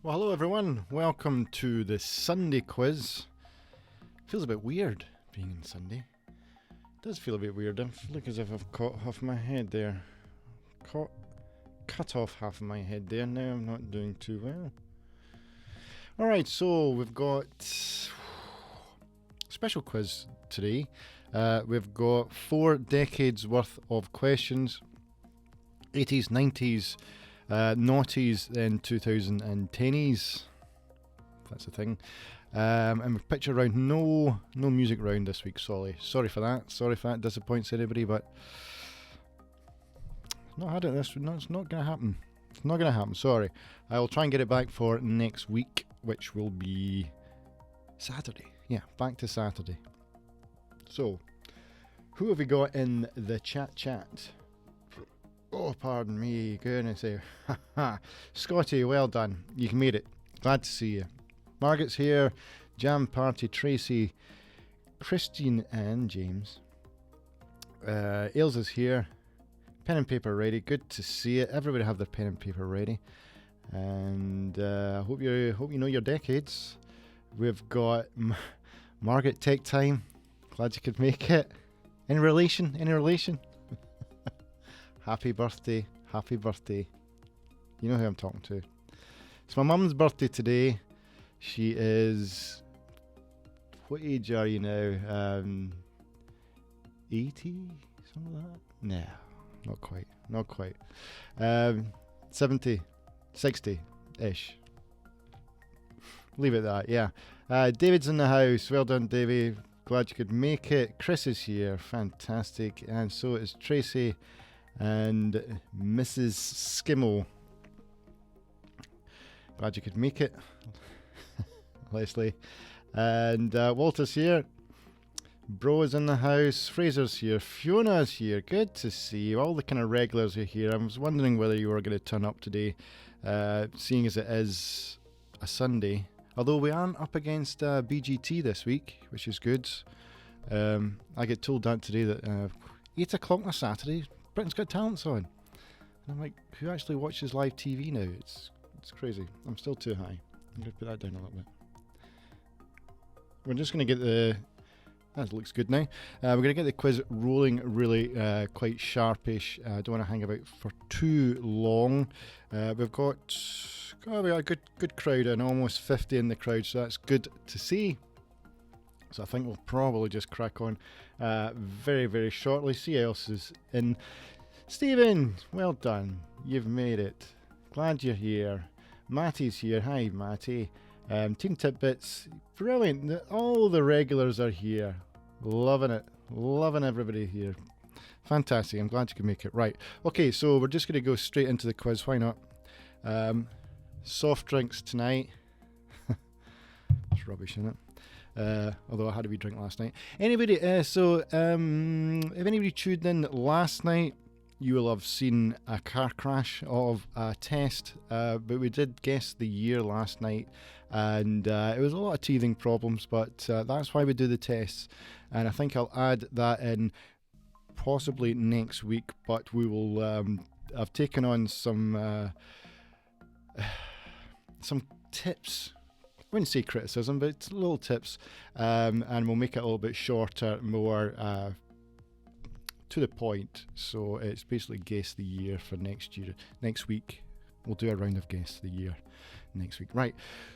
Well, hello everyone. Welcome to the Sunday quiz. Feels a bit weird being in Sunday. It does feel a bit weird. I look as if I've cut half my head there. Cut off half of my head there. Now I'm not doing too well. Alright, so we've got special quiz today. We've got 4 decades worth of questions. 80s, 90s, noughties, and 2010s. That's the thing. And with picture round, no music round this week. Sorry for that. Sorry if that disappoints anybody, but not had it this. No, it's not gonna happen. It's not gonna happen. Sorry. I will try and get it back for next week, which will be Saturday. Yeah, back to Saturday. So, who have we got in the chat? Oh, pardon me, goodness sake. Scotty, well done. You made it. Glad to see you. Margaret's here. Jam Party, Tracy, Christine and James. Ailsa's here. Pen and paper ready. Good to see it. Everybody have their pen and paper ready. And hope you know your decades. We've got Margaret, take time. Glad you could make it. Any relation? Happy birthday. You know who I'm talking to. It's my mum's birthday today. She is... What age are you now? 80? Something like that? No, not quite. 70, 60-ish. Leave it at that, yeah. David's in the house. Well done, Davey. Glad you could make it. Chris is here. Fantastic. And so is Tracy and Mrs. Skimmel. Glad you could make it. Leslie. And Walter's here. Bro is in the house. Fraser's here. Fiona's here. Good to see you. All the kind of regulars are here. I was wondering whether you were going to turn up today, seeing as it is a Sunday. Although we aren't up against BGT this week, which is good. I get told that today that 8 o'clock on a Saturday, Britain's Got Talent's on. And I'm like, who actually watches live TV now? It's crazy. I'm still too high. I'm going to put that down a little bit. We're just going to get the... That looks good now. We're going to get the quiz rolling really quite sharpish. I don't want to hang about for too long. We've got a good crowd, and almost 50 in the crowd, so that's good to see. So I think we'll probably just crack on very, very shortly. See who else is in. Stephen, well done. You've made it. Glad you're here. Matty's here. Hi, Matty. Team Tidbits, brilliant. All the regulars are here. Loving it. Loving everybody here. Fantastic. I'm glad you could make it. Right. Okay, so we're just going to go straight into the quiz. Why not? Soft drinks tonight. It's rubbish, isn't it? Although I had a wee drink last night. Anybody, if anybody tuned in last night, you will have seen a car crash of a test, but we did guess the year last night, and it was a lot of teething problems, but that's why we do the tests, and I think I'll add that in possibly next week, but we will, I've taken on some tips. I wouldn't say criticism, but it's little tips, and we'll make it a little bit shorter, more to the point. So it's basically guess the year for next week. We'll do a round of guess the year next week. Right,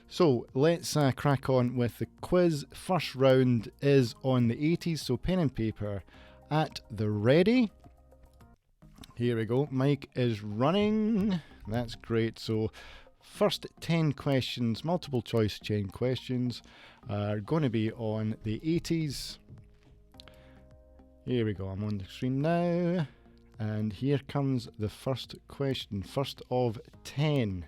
so let's crack on with the quiz. First round is on the 80s, so pen and paper at the ready. Here we go. Mike is running. That's great. So first 10 questions, multiple choice 10 questions, are going to be on the 80s. Here we go, I'm on the screen now, and here comes the first question, first of 10.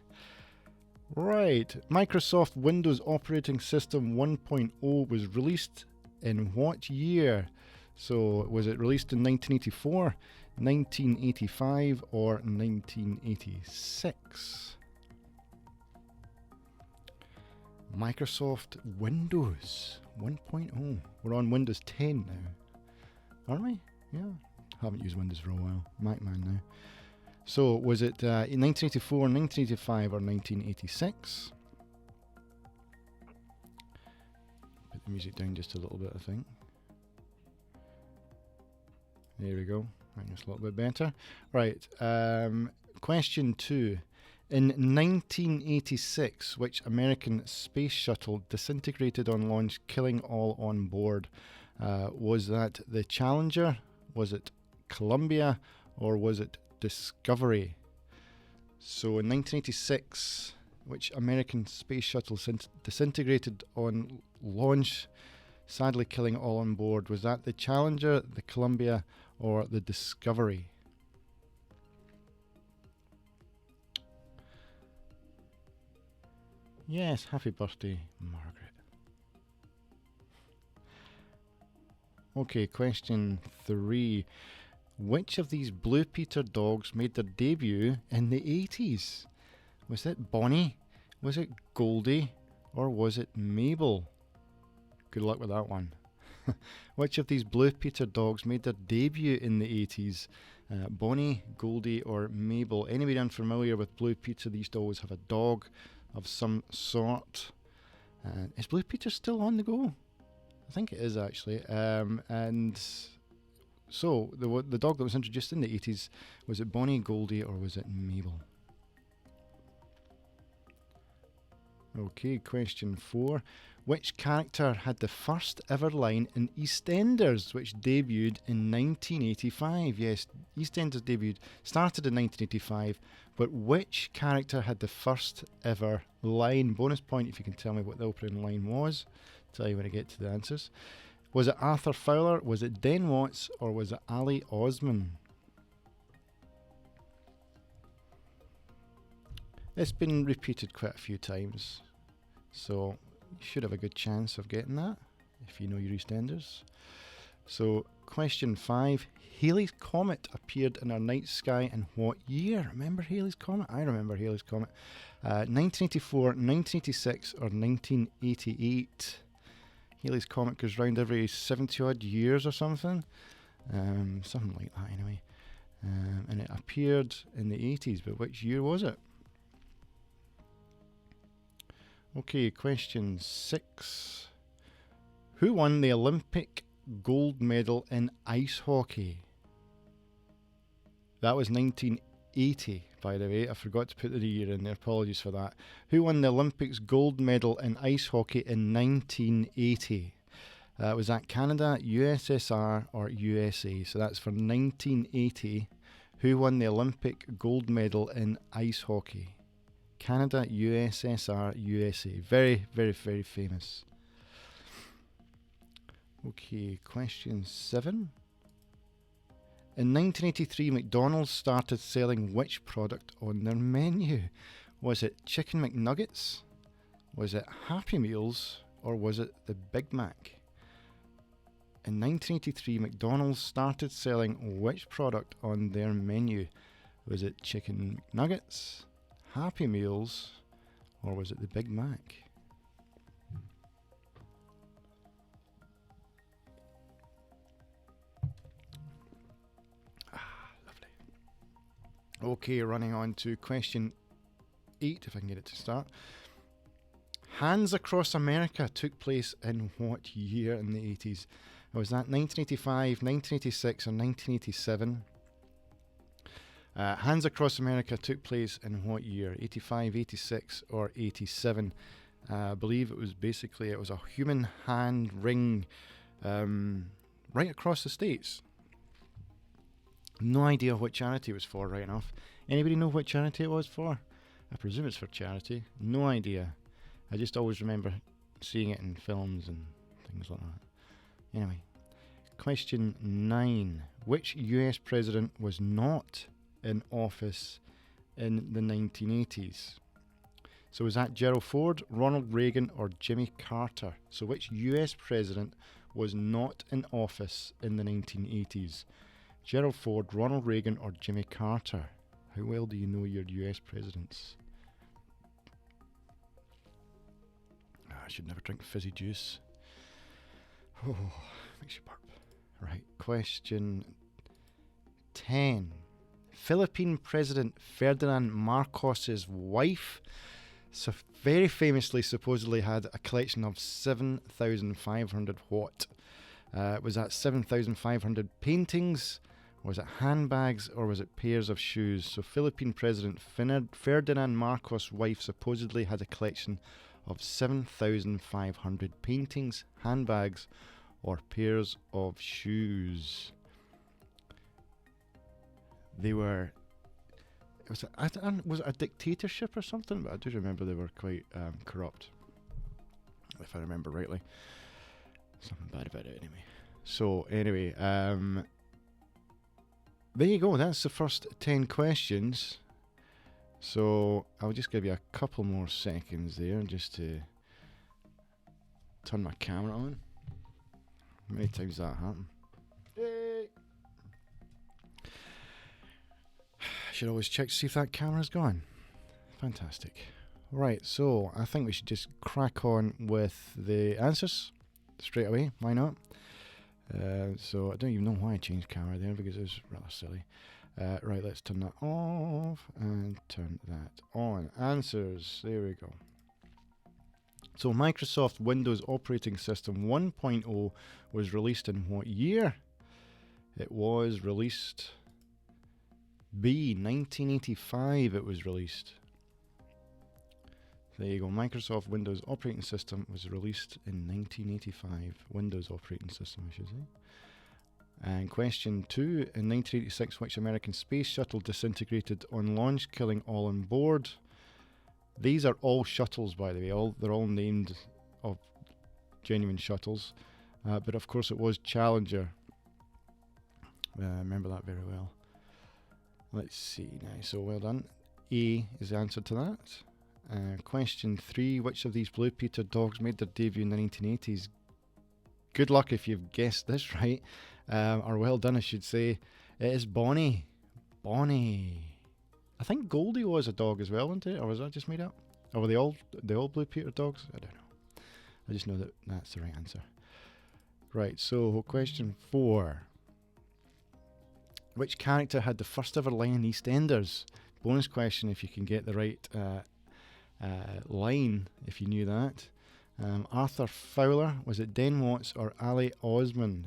Right, Microsoft Windows Operating System 1.0 was released in what year? So, was it released in 1984, 1985, or 1986? Microsoft Windows 1.0. We're on Windows 10 now. Aren't we? Yeah. Haven't used Windows for a while. Mac man now. So was it in 1984, 1985 or 1986? the music down just a little bit, I think. There we go. I think it's a little bit better. Right. Question 2. In 1986, which American space shuttle disintegrated on launch, killing all on board? Was that the Challenger? Was it Columbia? Or was it Discovery? So in 1986, which American space shuttle disintegrated on launch, sadly killing all on board? Was that the Challenger, the Columbia, or the Discovery? Yes, happy birthday, Margaret. Okay, question 3. Which of these Blue Peter dogs made their debut in the 80s? Was it Bonnie? Was it Goldie? Or was it Mabel? Good luck with that one. Which of these Blue Peter dogs made their debut in the 80s? Bonnie, Goldie, or Mabel? Anybody unfamiliar with Blue Peter, they used to always have a dog of some sort. Is Blue Peter still on the go? I think it is, actually. And so, the dog that was introduced in the 80s, was it Bonnie, Goldie, or was it Mabel? Okay, question 4. Which character had the first ever line in EastEnders, which debuted in 1985? Yes, EastEnders started in 1985, but which character had the first ever line? Bonus point if you can tell me what the opening line was. Tell you when I get to the answers. Was it Arthur Fowler, was it Den Watts, or was it Ali Osman? It's been repeated quite a few times, so you should have a good chance of getting that if you know your EastEnders. So, question 5. Halley's Comet appeared in our night sky in what year? Remember Halley's Comet? I remember Halley's Comet. 1984, 1986, or 1988? Halley's Comet goes round every 70 odd years or something. Something like that anyway. And it appeared in the 80s, but which year was it? Okay, question 6. Who won the Olympic gold medal in ice hockey? That was 1980, by the way. I forgot to put the year in there. Apologies for that. Who won the Olympics gold medal in ice hockey in 1980? Was that Canada, USSR, or USA? So that's for 1980. Who won the Olympic gold medal in ice hockey? Canada, USSR, USA. Very, very, very famous. Okay, question 7. In 1983, McDonald's started selling which product on their menu? Was it Chicken McNuggets? Was it Happy Meals? Or was it the Big Mac? In 1983, McDonald's started selling which product on their menu? Was it Chicken McNuggets, Happy Meals, or was it the Big Mac? Lovely. Okay, running on to question 8, if I can get it to start. Hands Across America took place in what year in the 80s? Was that 1985, 1986, or 1987? Hands Across America took place in what year? 85, 86, or 87? I believe it was a human hand ring right across the states. No idea what charity it was for, right enough. Anybody know what charity it was for? I presume it's for charity. No idea. I just always remember seeing it in films and things like that. Anyway, question 9. Which US president was not in office in the 1980s? So was that Gerald Ford, Ronald Reagan, or Jimmy Carter? So which US president was not in office in the 1980s? Gerald Ford, Ronald Reagan, or Jimmy Carter? How well do you know your US presidents? I should never drink fizzy juice. Oh, makes you burp. Right, question 10. Philippine President Ferdinand Marcos's wife, very famously, supposedly had a collection of 7,500 what? Was that 7,500 paintings? Was it handbags, or was it pairs of shoes? So Philippine President Ferdinand Marcos' wife supposedly had a collection of 7,500 paintings, handbags, or pairs of shoes. They were... Was it a dictatorship or something? But I do remember they were quite corrupt, if I remember rightly. Something bad about it anyway. So anyway, there you go. That's the first 10 questions. So I'll just give you a couple more seconds there just to turn my camera on. How many times that happened? Yay! Should always check to see if that camera's gone. Fantastic. Right, so I think we should just crack on with the answers straight away. Why not? So I don't even know why I changed camera there, because it was rather silly. Right, let's turn that off and turn that on. Answers, there we go. So Microsoft Windows operating system 1.0 was released in what year? It was released... B, 1985 it was released. There you go. Microsoft Windows operating system was released in 1985. Windows operating system, I should say. And question 2, in 1986, which American space shuttle disintegrated on launch, killing all on board? These are all shuttles, by the way. They're all named of genuine shuttles. But of course it was Challenger. I remember that very well. Let's see now. So well done. A is the answer to that. Question 3, which of these Blue Peter dogs made their debut in the 1980s? Good luck if you've guessed this right. Or well done, I should say. It is Bonnie. Bonnie. I think Goldie was a dog as well, wasn't it? Or was that just made up? Or were they all Blue Peter dogs? I don't know. I just know that that's the right answer. Right, so question 4. Which character had the first ever line in EastEnders? Bonus question if you can get the right line, if you knew that. Arthur Fowler, was it Den Watts or Ali Osmond?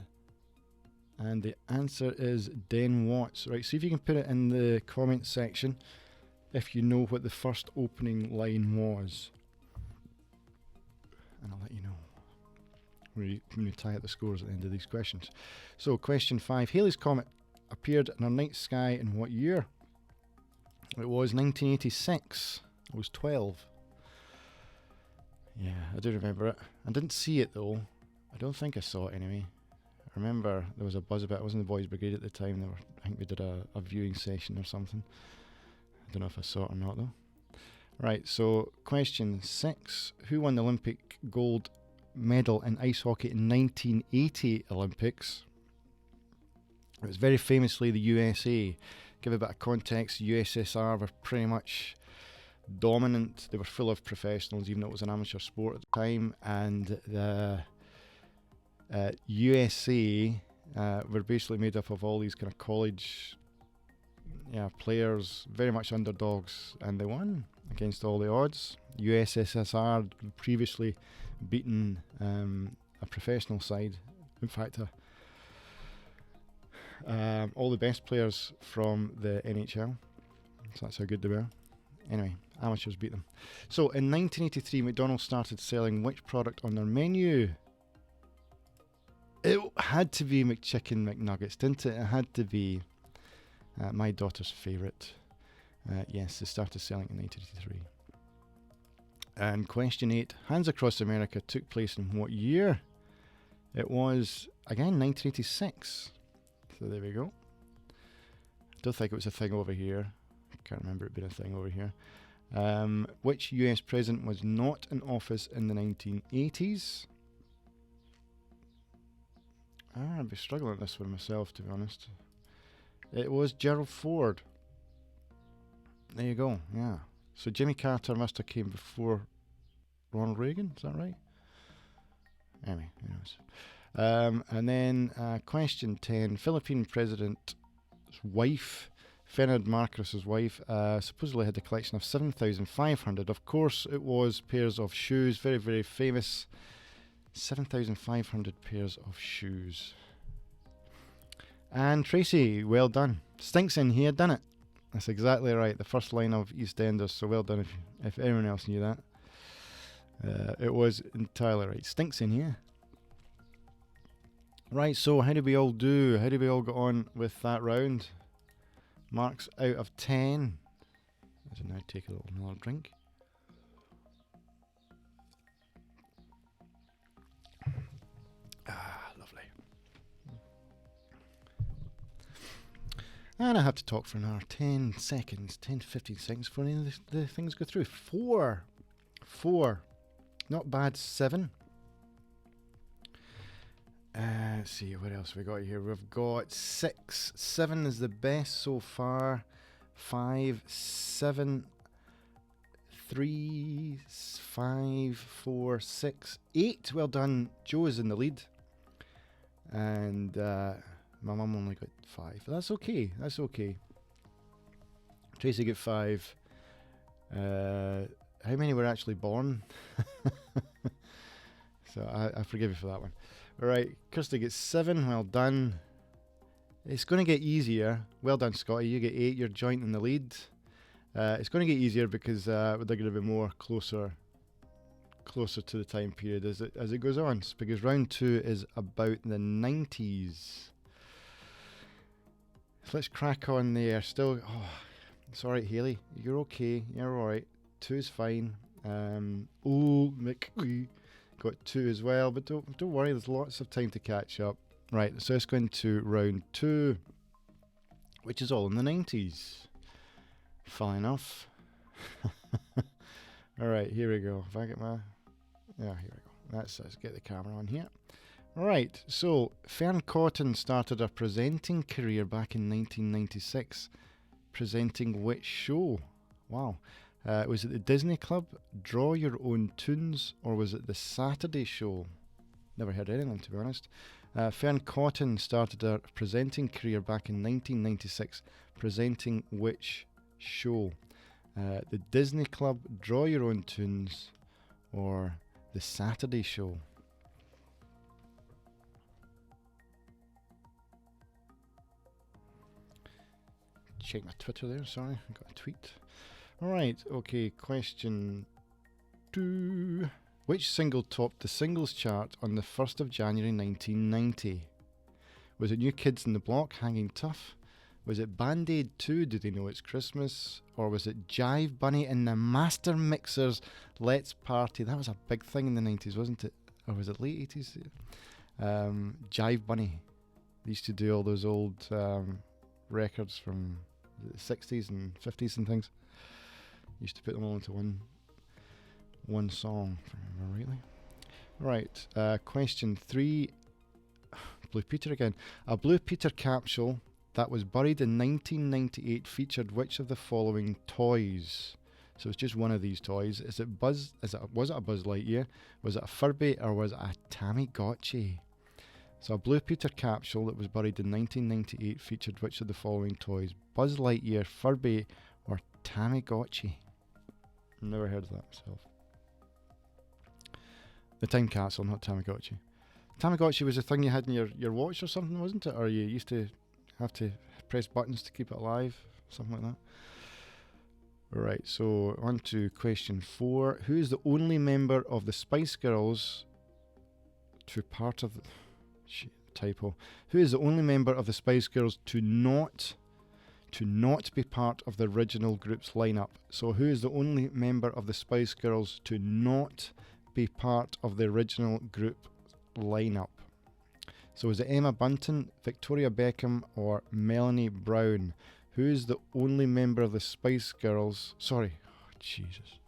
And the answer is Den Watts. Right, see if you can put it in the comment section if you know what the first opening line was. And I'll let you know when we tie up the scores at the end of these questions. So question 5, Halley's Comet appeared in our night sky in what year? It was 1986. I was 12. Yeah, I do remember it. I didn't see it though. I don't think I saw it anyway. I remember there was a buzz about it. I was in the Boys Brigade at the time. I think we did a viewing session or something. I don't know if I saw it or not though. Right, so question 6. Who won the Olympic gold medal in ice hockey in 1980 Olympics? It was very famously the USA. Give a bit of context, USSR were pretty much dominant. They were full of professionals, even though it was an amateur sport at the time. And the USA were basically made up of all these kind of college players, very much underdogs, and they won against all the odds. USSR previously beaten a professional side. In fact, all the best players from the NHL. So that's how good they were. Anyway, amateurs beat them. So in 1983, McDonald's started selling which product on their menu? It had to be McChicken McNuggets, didn't it? It had to be my daughter's favourite. Yes, they started selling in 1983. And question 8, Hands Across America took place in what year? It was, again, 1986. So there we go. I don't think it was a thing over here. I can't remember it being a thing over here. Which US president was not in office in the 1980s? I'd be struggling with this one myself, to be honest. It was Gerald Ford. There you go, yeah. So Jimmy Carter must have came before Ronald Reagan, is that right? Anyway, who knows. And then question 10, Philippine president's wife Fernand Marcus's wife supposedly had a collection of 7,500. Of course, it was pairs of shoes. Very, very famous. 7,500 pairs of shoes. And Tracy, well done. Stinks in here, done it. That's exactly right. The first line of EastEnders. So well done if anyone else knew that. It was entirely right. Stinks in here. Right, so how did we all do? How did we all get on with that round? Marks out of 10. As I now take a little another drink. Ah, lovely. And I have to talk for another 10 seconds, 10 to 15 seconds before any of the things go through. 4. Not bad. 7. Let's see, what else we got here? We've got 6. 7 is the best so far. 5, 7, 3, 5, 4, 6, 8. Well done. Joe is in the lead. And my mum only got 5. That's okay. That's okay. Tracy got 5. How many were actually born? So I forgive you for that one. Alright, Kirsty gets 7. Well done. It's going to get easier. Well done, Scotty. You get 8. You're joint in the lead. It's going to get easier because they're going to be more closer to the time period as it goes on. Because round 2 is about the 90s. So let's crack on there. Still, it's alright, Haley. You're okay. You're alright. 2 is fine. Mick got 2 as well, but don't worry. There's lots of time to catch up. Right, so let's go into round 2, which is all in the 90s. Fun enough. Alright, here we go. If I get my... Yeah, here we go. Let's get the camera on here. Right, so Fern Cotton started a presenting career back in 1996. Presenting which show? Wow. Was it the Disney Club, Draw Your Own Tunes, or was it the Saturday Show? Never heard anything, to be honest. Fern Cotton started her presenting career back in 1996, presenting which show? The Disney Club, Draw Your Own Tunes, or the Saturday Show? Check my Twitter there, sorry, I got a tweet. Alright, okay, question 2. Which single topped the singles chart on the 1st of January 1990? Was it New Kids on the Block, Hanging Tough? Was it Band-Aid 2, Do They Know It's Christmas? Or was it Jive Bunny and the Master Mixers, Let's Party? That was a big thing in the 90s, wasn't it? Or was it late 80s? Jive Bunny. They used to do all those old records from the 60s and 50s and things. Used to put them all into one song, if I remember rightly. Right, question 3. Blue Peter again. A Blue Peter capsule that was buried in 1998 featured which of the following toys? So it's just one of these toys. Was it a Buzz Lightyear? Was it a Furby, or was it a Tamagotchi? So a Blue Peter capsule that was buried in 1998 featured which of the following toys? Buzz Lightyear, Furby, or Tamagotchi? Never heard of that myself. The time capsule, not Tamagotchi. Tamagotchi was a thing you had in your watch or something, wasn't it? Or you used to have to press buttons to keep it alive, something like that. Right, so on to question 4. Who is the only member of the Spice Girls to part of the... typo. Who is the only member of the Spice Girls to not be part of the original group's lineup? So who is the only member of the Spice Girls to not be part of the original group lineup? So is it Emma Bunton, Victoria Beckham, or Melanie Brown? Who is the only member of the Spice Girls? Sorry. Oh, Jesus.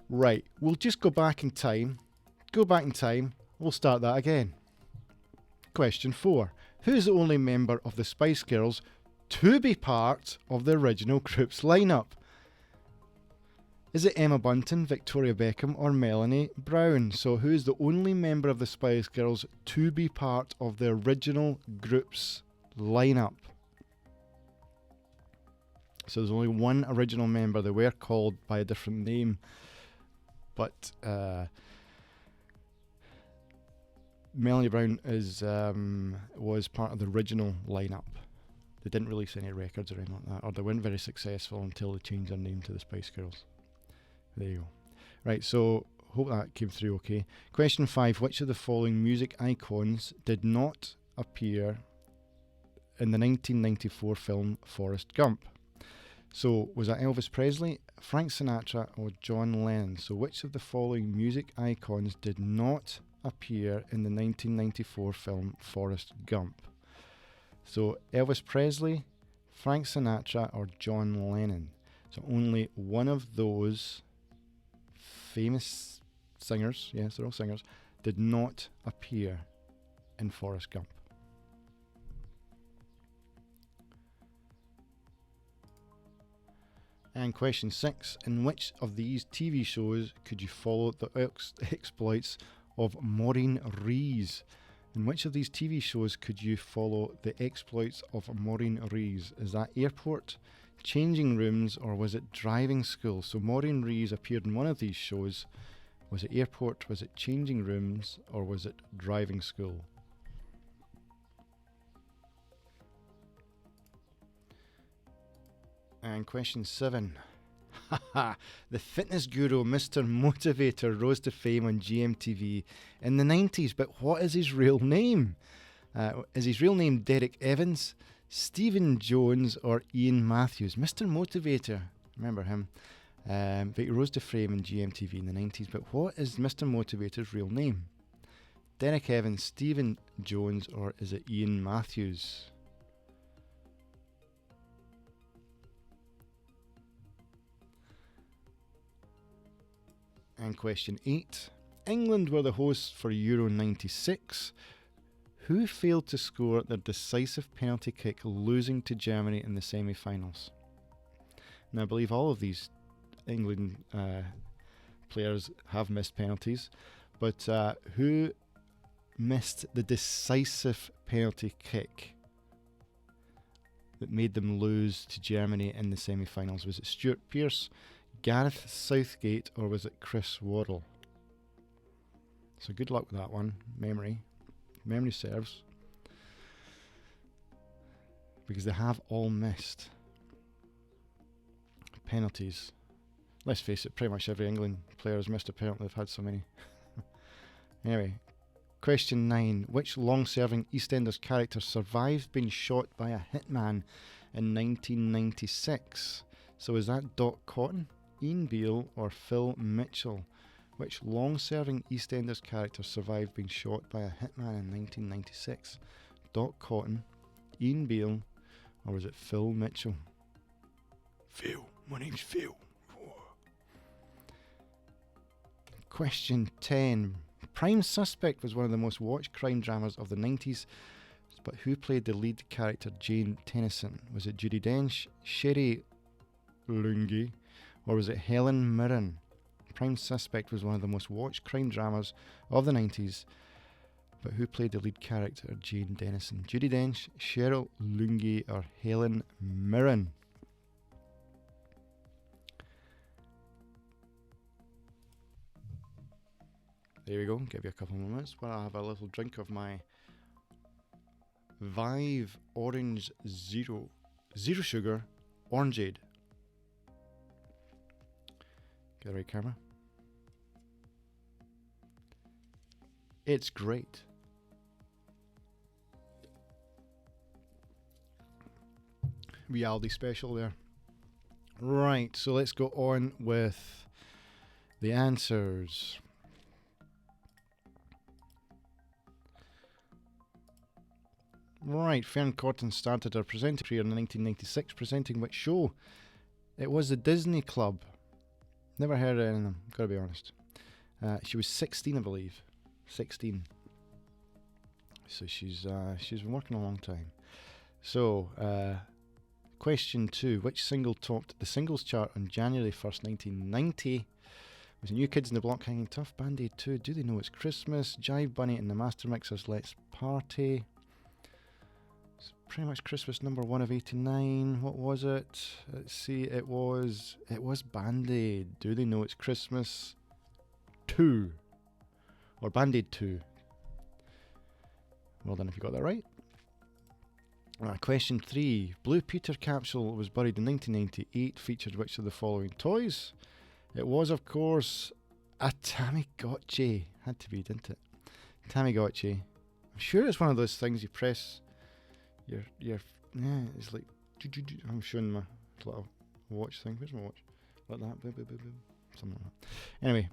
Right. We'll just go back in time. We'll start that again. Question 4. Who is the only member of the Spice Girls to be part of the original group's lineup? Is it Emma Bunton, Victoria Beckham, or Melanie Brown? So who is the only member of the Spice Girls to be part of the original group's lineup. So there's only one original member. They were called by a different name, but Melanie Brown was part of the original lineup. They didn't release any records or anything like that, or they weren't very successful until they changed their name to the Spice Girls. There you go. Right, so hope that came through okay. Question 5. Which of the following music icons did not appear in the 1994 film Forrest Gump? So, was that Elvis Presley, Frank Sinatra, or John Lennon? So, which of the following music icons did not appear in the 1994 film Forrest Gump? So, Elvis Presley, Frank Sinatra, or John Lennon? So, only one of those famous singers, yes, they're all singers, did not appear in Forrest Gump. And question 6, in which of these TV shows could you follow the exploits of Maureen Rees? In which of these TV shows could you follow the exploits of Maureen Rees? Is that Airport, Changing Rooms, or was it Driving School? So Maureen Rees appeared in one of these shows. Was it Airport, was it Changing Rooms, or was it Driving School? And question 7. The fitness guru Mr. Motivator rose to fame on GMTV in the 90s, but what is his real name? Is his real name Derek Evans, Stephen Jones, or Ian Matthews? Mr. Motivator, remember him, but he rose to fame in GMTV in the 90s, but what is Mr. Motivator's real name? Derek Evans, Stephen Jones, or is it Ian Matthews? And question 8. England were the hosts for Euro 96. Who failed to score their decisive penalty kick, losing to Germany in the semi-finals? Now, I believe all of these England players have missed penalties, but who missed the decisive penalty kick that made them lose to Germany in the semi-finals? Was it Stuart Pearce, Gareth Southgate, or was it Chris Waddle? So good luck with that one. Memory serves, because they have all missed penalties. Let's face it, pretty much every England player has missed a penalty. They've had so many. Anyway, question 9. Which long-serving EastEnders character survived being shot by a hitman in 1996? So is that Doc Cotton, Ian Beale, or Phil Mitchell? Which long-serving EastEnders character survived being shot by a hitman in 1996? Doc Cotton, Ian Beale, or was it Phil Mitchell? Phil. My name's Phil. Question 10. Prime Suspect was one of the most watched crime dramas of the 90s, but who played the lead character Jane Tennyson? Was it Judi Dench, Sherry Lungi, or was it Helen Mirren? Prime Suspect was one of the most watched crime dramas of the 90s, but who played the lead character Jane Tennyson? Judi Dench, Cheryl Lungi, or Helen Mirren? There we go, give you a couple of moments while I have a little drink of my Vive Orange Zero Sugar Orangeade. Get the right camera. It's great. Reality special there. Right, so let's go on with the answers. Right, Fern Corton started her presenting career in 1996, presenting which show? It was the Disney Club. Never heard of any of them, gotta be honest. She was 16, I believe. 16. So she's been working a long time. So, question 2. Which single topped the singles chart on January 1st, 1990? Was New Kids in the Block Hanging Tough, Band-Aid 2, Do They Know It's Christmas, Jive Bunny and the Master Mixers, Let's Party. pretty much Christmas number 1 of 89. What was it? Let's see. It was Band-Aid. Do they know it's Christmas 2? Or Band-Aid 2. Well done if you got that right. Question 3. Blue Peter capsule was buried in 1998. Featured which of the following toys? It was, of course, a Tamagotchi. Had to be, didn't it? Tamagotchi. I'm sure it's one of those things you press your yeah, it's like I'm showing my little watch thing. Where's my watch? Like that. Boom, boom, boom, boom. Something like that. Anyway.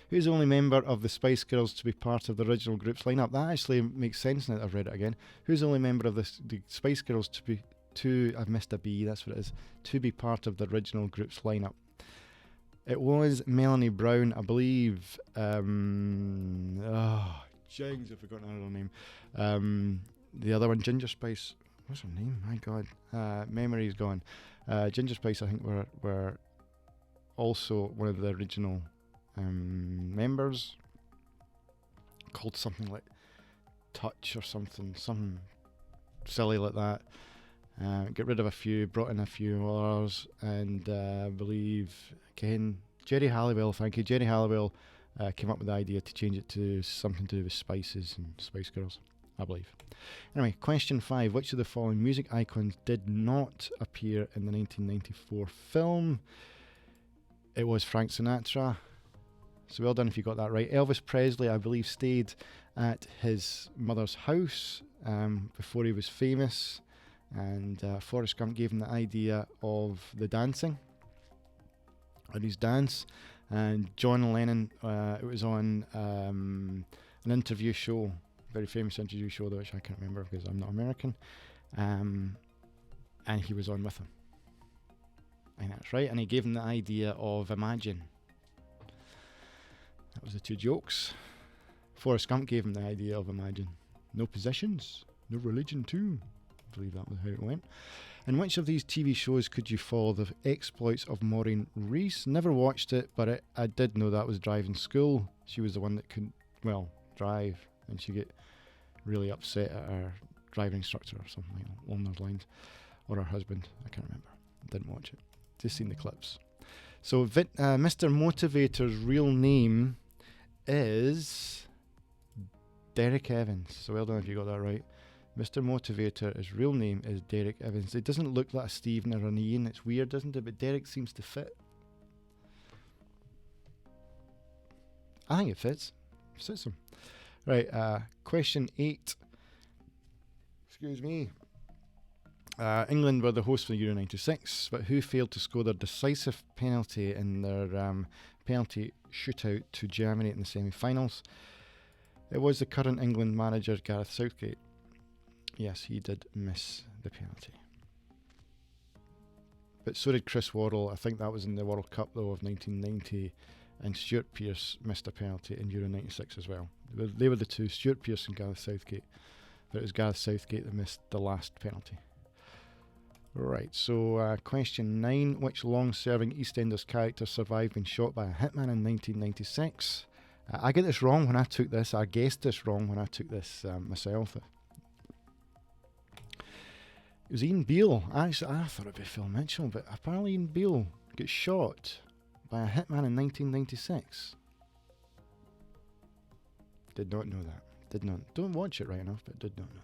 Who's the only member of the Spice Girls to be part of the original group's lineup? That actually makes sense now that I've read it again. Who's the only member of the Spice Girls I've missed a B, that's what it is, to be part of the original group's lineup? It was Melanie Brown, I believe. James, I've forgotten her other name. The other one, Ginger Spice. What's her name? My God, memory's gone. Ginger Spice, I think, were also one of the original members, called something like Touch or something silly like that. Get rid of a few, brought in a few others, and I believe again Jerry Halliwell. Thank you, Jerry Halliwell came up with the idea to change it to something to do with spices and Spice Girls, I believe. Anyway, question 5. Which of the following music icons did not appear in the 1994 film? It was Frank Sinatra. So well done if you got that right. Elvis Presley, I believe, stayed at his mother's house before he was famous, and Forrest Gump gave him the idea of the dancing, or his dance, and John Lennon, it was on an interview show, very famous interview show, which I can't remember because I'm not American, and he was on with him. And that's right, and he gave him the idea of Imagine. That was the two jokes. Forrest Gump gave him the idea of Imagine. No possessions, no religion too. I believe that was how it went. In which of these TV shows could you follow the exploits of Maureen Reese? Never watched it, but I did know that was Driving School. She was the one that couldn't, drive, and she'd get really upset at her driving instructor or something along those lines. Or her husband, I can't remember. Didn't watch it. Just seen the clips. So Mr. Motivator's real name is Derek Evans. So well done if you got that right. Mr. Motivator, his real name is Derek Evans. It doesn't look like a Stephen or an Ian. It's weird, doesn't it? But Derek seems to fit. I think it fits. Fits him. Right, question 8. Excuse me. England were the hosts for Euro 96, but who failed to score their decisive penalty in their penalty shootout to Germany in the semi-finals? It was the current England manager, Gareth Southgate. Yes, he did miss the penalty. But so did Chris Waddle. I think that was in the World Cup, though, of 1990, and Stuart Pearce missed a penalty in Euro 96 as well. They were the two, Stuart Pearce and Gareth Southgate. But it was Gareth Southgate that missed the last penalty. Right, so question 9. Which long-serving EastEnders character survived being shot by a hitman in 1996? I get this wrong when I took this. I guessed this wrong when I took this myself. It was Ian Beale. Actually, I thought it would be Phil Mitchell, but apparently Ian Beale gets shot by a hitman in 1996. Did not know that. Did not. Don't watch it right enough, but did not know.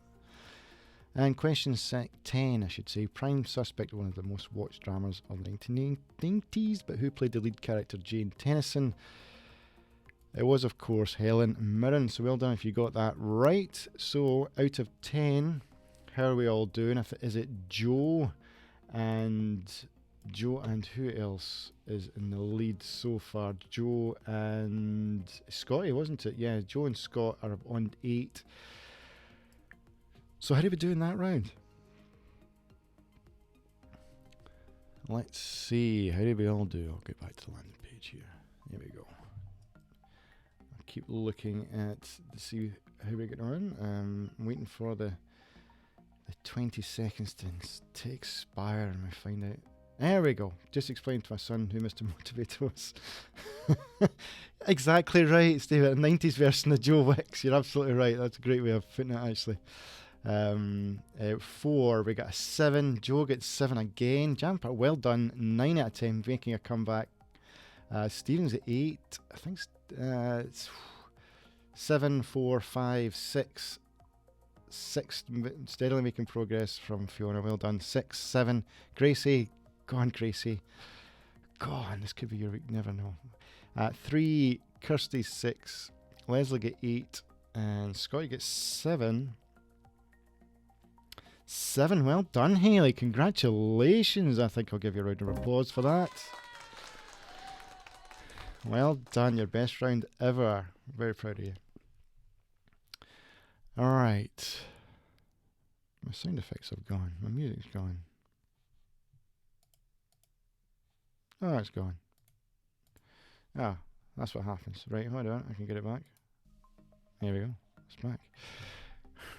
And question 10, I should say. Prime Suspect, one of the most watched dramas of the 1990s, but who played the lead character, Jane Tennyson? It was, of course, Helen Mirren. So well done if you got that right. So out of 10, how are we all doing? Is it Joe and who else is in the lead so far? Joe and Scotty, wasn't it? Yeah, Joe and Scott are on 8. So how did we do in that round? Let's see. How did we all do? I'll get back to the landing page here. Here we go. I'll keep looking to see how we get on. I'm waiting for the 20 seconds to expire and we find out. There we go. Just explained to my son who Mr. Motivator was. Exactly right, Steve. A 90s version of Joe Wicks. You're absolutely right. That's a great way of putting it, actually. 4, we got a 7. Joe gets 7 again. Jumper, well done. 9 out of 10, making a comeback. Stephen's at 8. I think it's 7, 4, 5, 6. 6, steadily making progress from Fiona. Well done. 6, 7. Gracie, go on, Gracie. Go on, this could be your week. Never know. 3, Kirsty 6. Leslie get 8, and Scotty gets 7. 7, well done, Hayley. Congratulations. I think I'll give you a round of applause for that. Well done, your best round ever. Very proud of you. Alright. My sound effects have gone. My music's gone. Oh, it's gone. Ah, that's what happens. Right, hold on. I can get it back. There we go. It's back.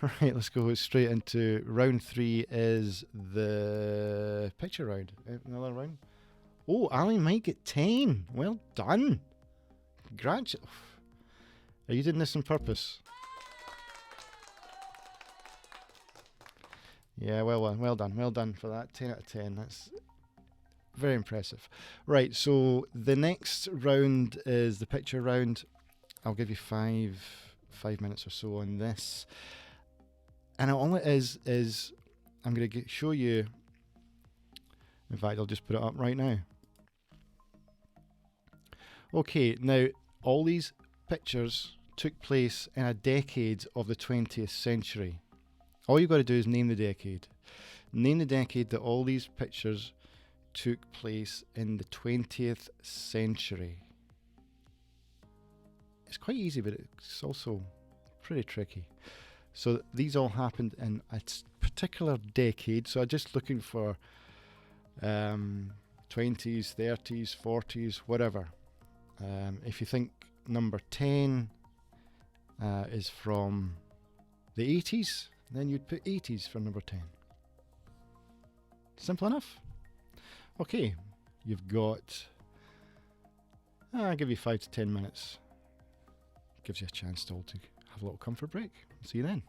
Right, let's go straight into round 3 is the picture round. Another round. Oh, Ali might get 10. Well done. Congratulations. Are you doing this on purpose? Yeah, well done for that. 10 out of 10. That's very impressive. Right, so the next round is the picture round. I'll give you five minutes or so on this. And all it is I'm going to show you. In fact, I'll just put it up right now. Okay, now all these pictures took place in a decade of the 20th century. All you've got to do is name the decade. Name the decade that all these pictures took place in the 20th century. It's quite easy, but it's also pretty tricky. So these all happened in a particular decade. So I'm just looking for 20s, 30s, 40s, whatever. If you think number 10 is from the 80s, then you'd put 80s for number 10. Simple enough. Okay, you've got, I'll give you 5 to 10 minutes. Gives you a chance to have a little comfort break. See you then.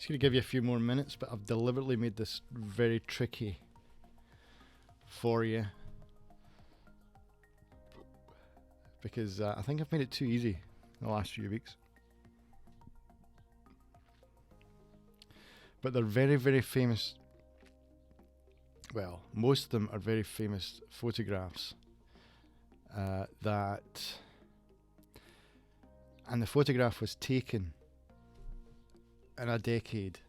Just going to give you a few more minutes, but I've deliberately made this very tricky for you because I think I've made it too easy in the last few weeks. But they're very, very famous. Well, most of them are very famous photographs and the photograph was taken in a decade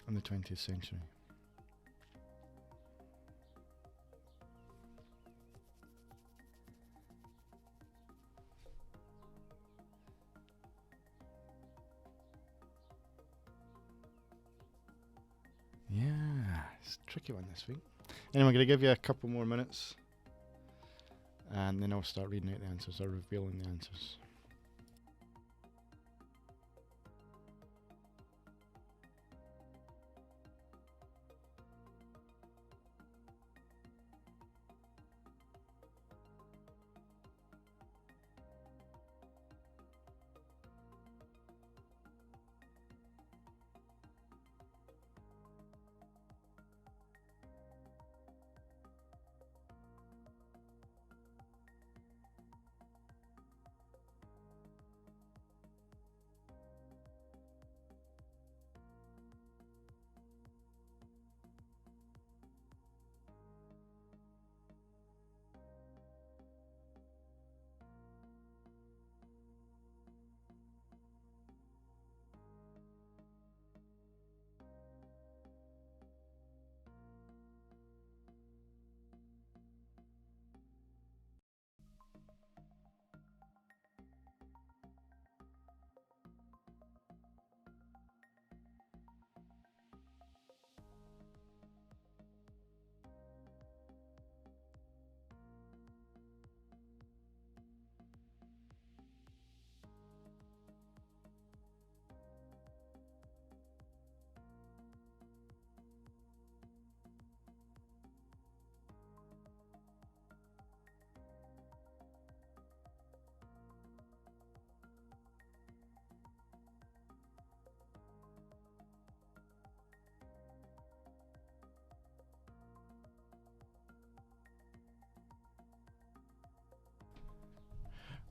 in the 20th century. Yeah, it's a tricky one this week. Anyway, I'm going to give you a couple more minutes and then I'll start reading out the answers or revealing the answers.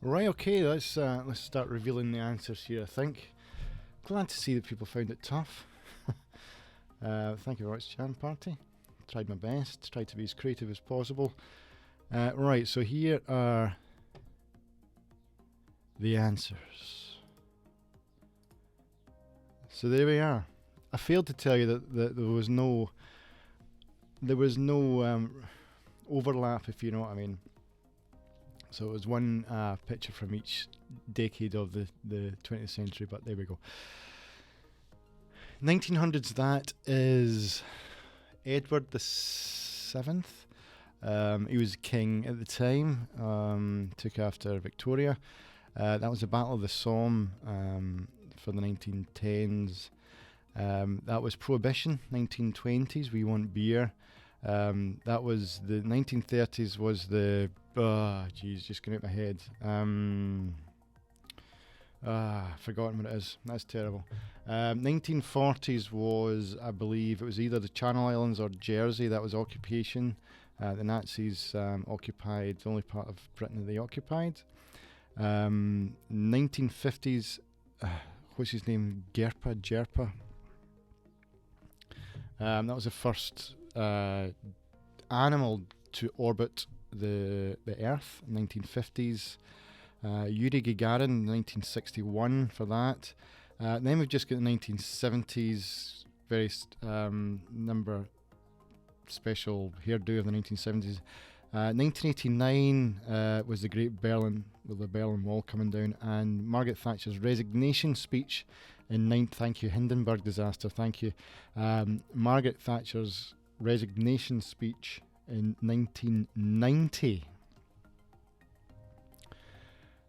Right, okay, let's start revealing the answers here, I think. Glad to see that people found it tough. Thank you very much, Jan Party. Tried my best, tried to be as creative as possible. Right, so here are the answers. So there we are. I failed to tell you that there was no overlap, if you know what I mean. So it was one picture from each decade of the 20th century, but there we go. 1900s, that is Edward the Seventh. He was king at the time, took after Victoria. That was the Battle of the Somme for the 1910s. That was Prohibition, 1920s, we want beer. That was the 1930s was the just going out my head. Forgotten what it is. That's terrible. 1940s was, I believe, it was either the Channel Islands or Jersey. That was occupation. The Nazis occupied the only part of Britain that they occupied. 1950s, what's his name? Jerpa. That was the first animal to orbit the Earth in 1950s. Yuri Gagarin, 1961 for that. Then we've just got the 1970s, very number special hairdo of the 1970s. 1989 was the Great Berlin, with the Berlin Wall coming down, and Margaret Thatcher's resignation speech in thank you, Hindenburg disaster, thank you. Margaret Thatcher's resignation speech in 1990.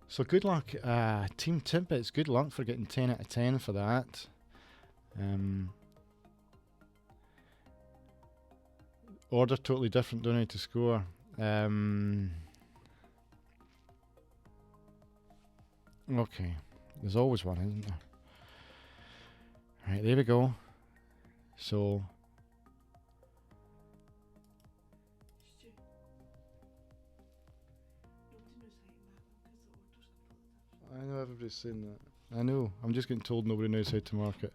So good luck, Team Timbits. Good luck for getting 10 out of 10 for that. Order totally different, don't need to score. Okay, there's always one, isn't there? Right, there we go. So I know everybody's saying that. I know. I'm just getting told nobody knows how to market.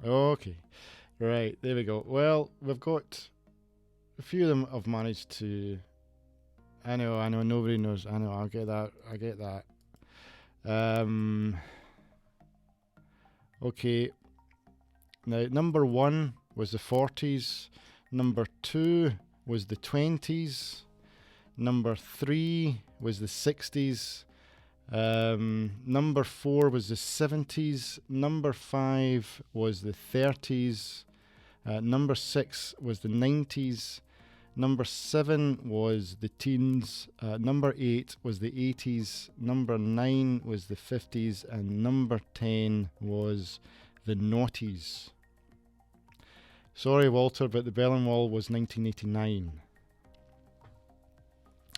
Okay. Right, there we go. Well, we've got a few of them have managed to. I know, nobody knows. I know, I get that. Okay. Now, number 1 was the 40s. Number 2 was the 20s. Number 3 was the 60s. Number 4 was the 70s. Number 5 was the 30s. Number 6 was the 90s. Number 7 was the teens. Number 8 was the 80s. Number 9 was the 50s. And number 10 was the noughties. Sorry, Walter, but the Berlin Wall was 1989.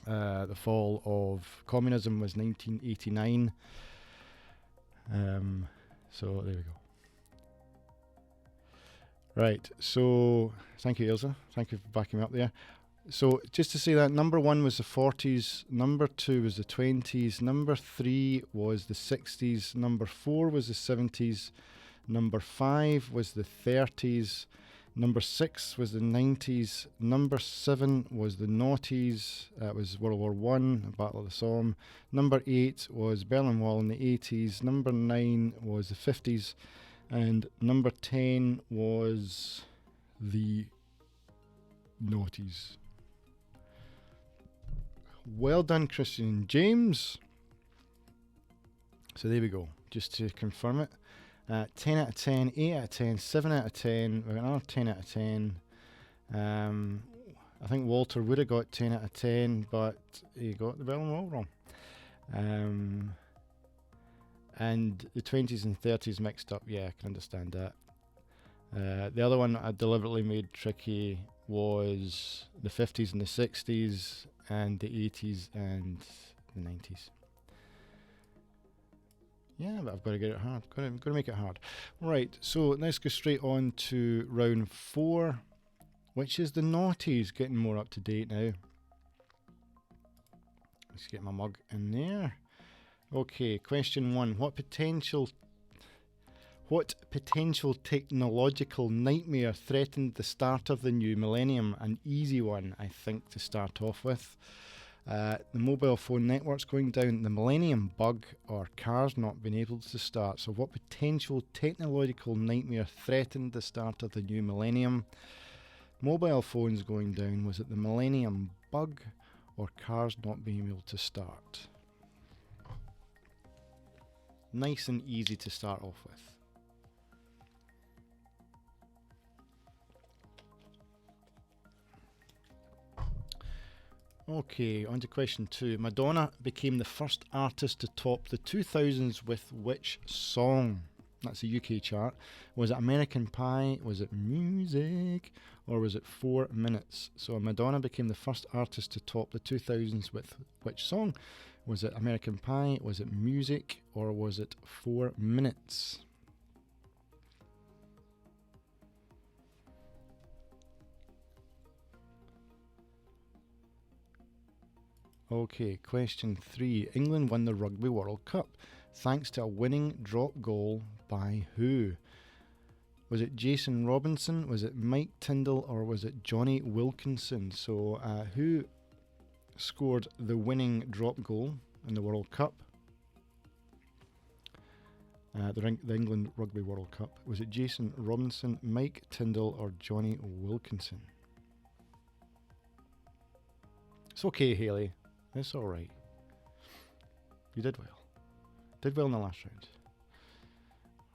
The fall of communism was 1989. So there we go. Right, so thank you, Ilza. Thank you for backing me up there. So just to say that number 1 was the 40s, number 2 was the 20s, number 3 was the 60s, number 4 was the 70s, number 5 was the 30s, number 6 was the 90s, number 7 was the noughties, that was World War One, Battle of the Somme, number 8 was Berlin Wall in the 80s, number 9 was the 50s, and number 10 was the noughties. Well done, Christian James. So there we go, just to confirm it. 10 out of 10, 8 out of 10, 7 out of 10, we've got another 10 out of 10. I think Walter would have got 10 out of 10, but he got the Berlin Wall wrong. And the 20s and 30s mixed up, yeah, I can understand that. The other one I deliberately made tricky was the 50s and the 60s, and the 80s and the 90s. Yeah, but I've got to get it hard. Got to make it hard. Right, so let's go straight on to round 4, which is the noughties, getting more up to date now. Let's get my mug in there. Okay, question 1. What potential technological nightmare threatened the start of the new millennium? An easy one, I think, to start off with. The mobile phone networks going down, the millennium bug, or cars not being able to start. So what potential technological nightmare threatened the start of the new millennium? Mobile phones going down, was it the millennium bug, or cars not being able to start? Nice and easy to start off with. Okay, on to question 2. Madonna became the first artist to top the 2000s with which song? That's a UK chart. Was it American Pie? Was it Music? Or was it 4 Minutes? So Madonna became the first artist to top the 2000s with which song? Was it American Pie? Was it Music? Or was it 4 Minutes? Okay, question 3. England won the Rugby World Cup thanks to a winning drop goal by who? Was it Jason Robinson? Was it Mike Tindall? Or was it Johnny Wilkinson? So who scored the winning drop goal in the World Cup? The England Rugby World Cup. Was it Jason Robinson, Mike Tindall, or Johnny Wilkinson? It's okay, Haley. It's alright. You did well. Did well in the last round.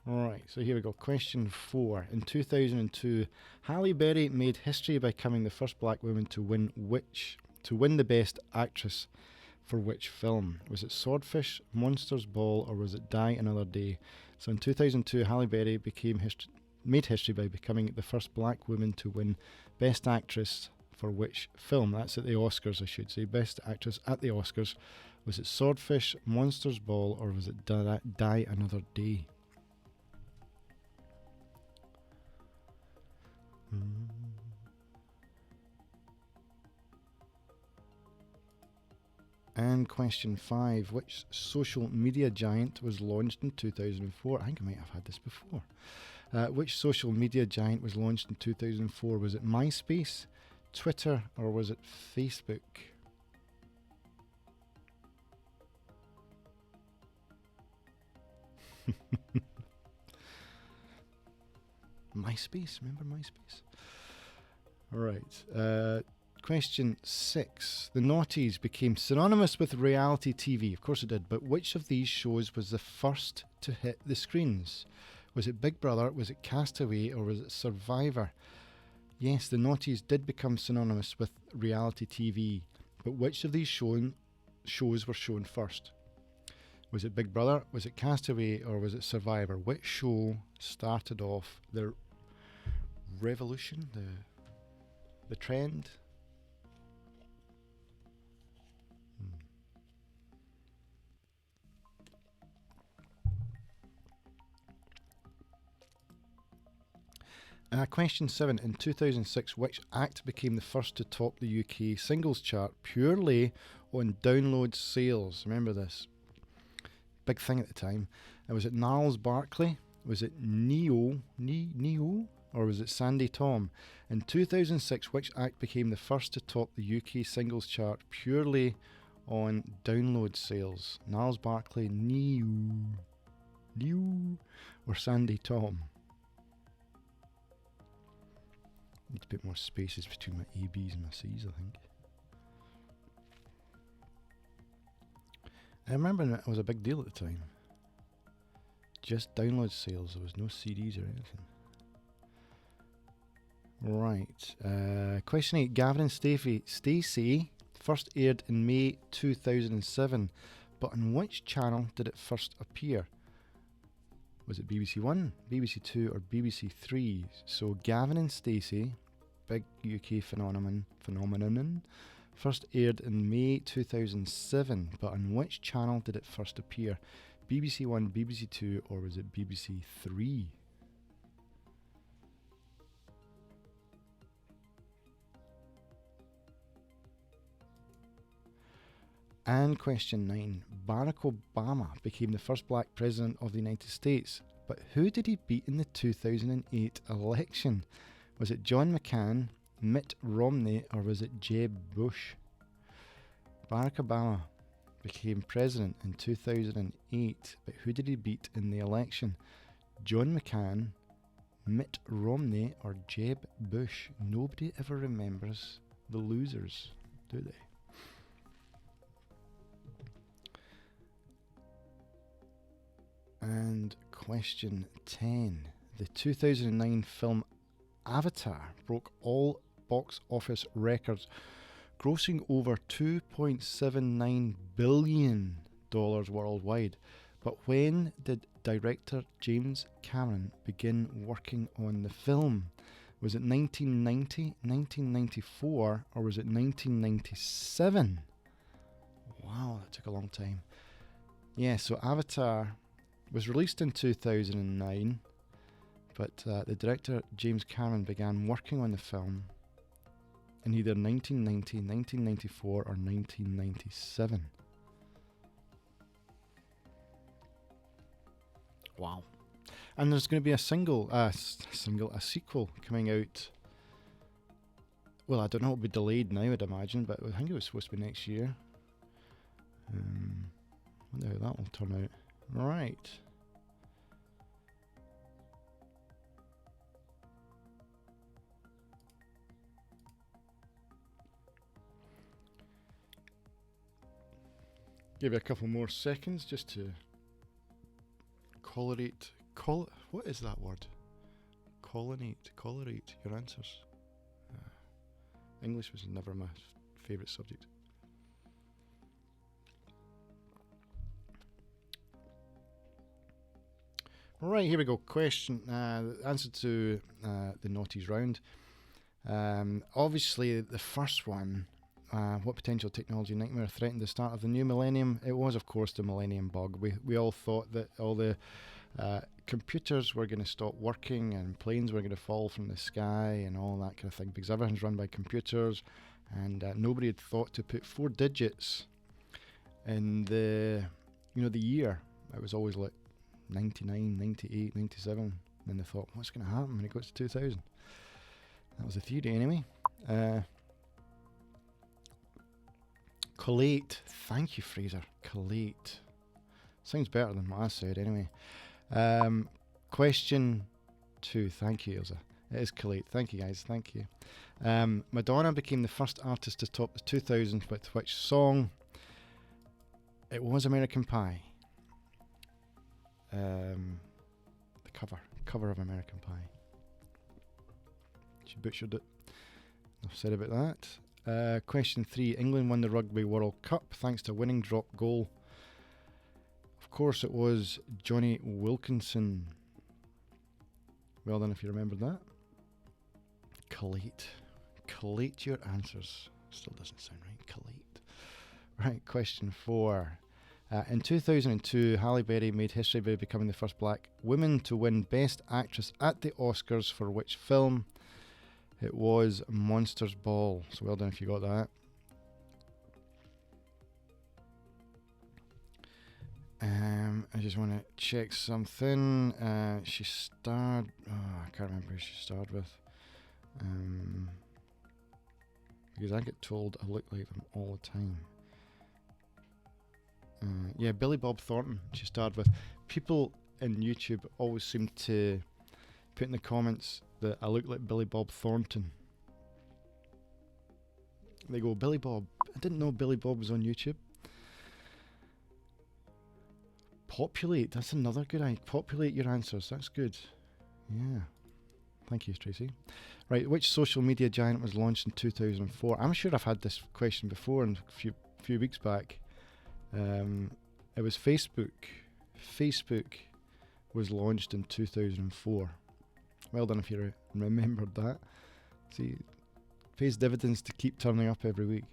Alright, so here we go. Question 4. In 2002, Halle Berry made history by becoming the first black woman to win the Best Actress for which film? Was it Swordfish, Monsters Ball, or was it Die Another Day? So in 2002, Halle Berry made history by becoming the first black woman to win Best Actress for which film? That's at the Oscars, I should say. Best Actress at the Oscars. Was it Swordfish, Monsters Ball, or was it Die Another Day? And question 5. Which social media giant was launched in 2004? I think I might have had this before. Which social media giant was launched in 2004? Was it MySpace, Twitter, or was it Facebook? MySpace, remember MySpace? Alright, question 6. The Naughties became synonymous with reality TV. Of course it did, but which of these shows was the first to hit the screens? Was it Big Brother, was it Castaway, or was it Survivor? Yes, the Naughties did become synonymous with reality TV, but which of these shows were shown first? Was it Big Brother, was it Castaway, or was it Survivor? Which show started off the revolution, the trend? Question 7. In 2006, which act became the first to top the UK singles chart purely on download sales? Remember this? Big thing at the time. Was it Gnarls Barkley? Was it Neo? Or was it Sandy Tom? In 2006, which act became the first to top the UK singles chart purely on download sales? Gnarls Barkley, Neo, or Sandy Tom? Need to put more spaces between my A, B's and my C's, I think. I remember it was a big deal at the time. Just download sales, there was no CDs or anything. Right, question 8. Gavin and Stacey first aired in May 2007, but on which channel did it first appear? Was it BBC One, BBC Two, or BBC Three? So Gavin and Stacey, big UK phenomenon, first aired in May 2007, but on which channel did it first appear? BBC One, BBC Two, or was it BBC Three? And question 9. Barack Obama became the first black president of the United States, but who did he beat in the 2008 election? Was it John McCain, Mitt Romney, or was it Jeb Bush? Barack Obama became president in 2008, but who did he beat in the election? John McCain, Mitt Romney, or Jeb Bush? Nobody ever remembers the losers, do they? And question 10. The 2009 film Avatar broke all box office records, grossing over $2.79 billion worldwide. But when did director James Cameron begin working on the film? Was it 1990, 1994, or was it 1997? Wow, that took a long time. Yeah, so Avatar was released in 2009, but the director James Cameron began working on the film in either 1990, 1994, or 1997. Wow. And there's going to be a sequel coming out. Well, I don't know, it'll be delayed now, I'd imagine, but I think it was supposed to be next year. Wonder how that will turn out. Right. Give you a couple more seconds just to collate. What is that word? Colorate your answers. English was never my favourite subject. Right, here we go. Question, answer to the Naughties round. Obviously, the first one What potential technology nightmare threatened the start of the new millennium? It was, of course, the millennium bug. We all thought that all the computers were going to stop working and planes were going to fall from the sky and all that kind of thing, because everything's run by computers, and nobody had thought to put 4 digits in the year. It was always like 99, 98, 97. And then they thought, what's going to happen when it goes to 2000? That was the theory anyway. Collate. Thank you, Fraser. Collate. Sounds better than what I said anyway. Question 2. Thank you, Ilza. It is collate. Thank you, guys. Thank you. Madonna became the first artist to top the 2000s with which song? It was American Pie. The cover of American Pie. She butchered it. Enough said about that. Question 3. England won the Rugby World Cup thanks to a winning drop goal. Of course it was Johnny Wilkinson. Well done if you remembered that. Collate. Collate your answers. Still doesn't sound right. Collate. Right, question 4. In 2002, Halle Berry made history by becoming the first black woman to win Best Actress at the Oscars for which film? It was Monsters Ball. So well done if you got that. I just want to check something. She starred... I can't remember who she starred with. Because I get told I look like them all the time. Yeah, Billy Bob Thornton she starred with. People in YouTube always seem to put in the comments that I look like Billy Bob Thornton. They go, Billy Bob. I didn't know Billy Bob was on YouTube. Populate. That's another good idea. Populate your answers. That's good. Yeah. Thank you, Tracy. Right. Which social media giant was launched in 2004? I'm sure I've had this question before in a few weeks back. It was Facebook. Facebook was launched in 2004. Well done if you remembered that. See, pays dividends to keep turning up every week.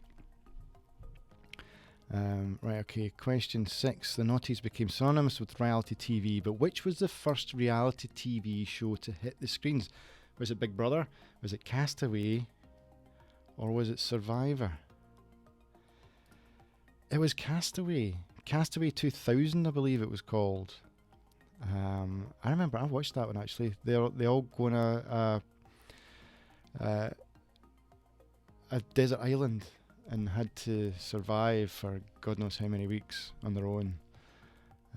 Right, okay, question 6. The noughties became synonymous with reality TV, but which was the first reality TV show to hit the screens? Was it Big Brother? Was it Castaway? Or was it Survivor? It was Castaway. Castaway 2000, I believe it was called. I remember I watched that one actually. They all go on a desert island and had to survive for God knows how many weeks on their own.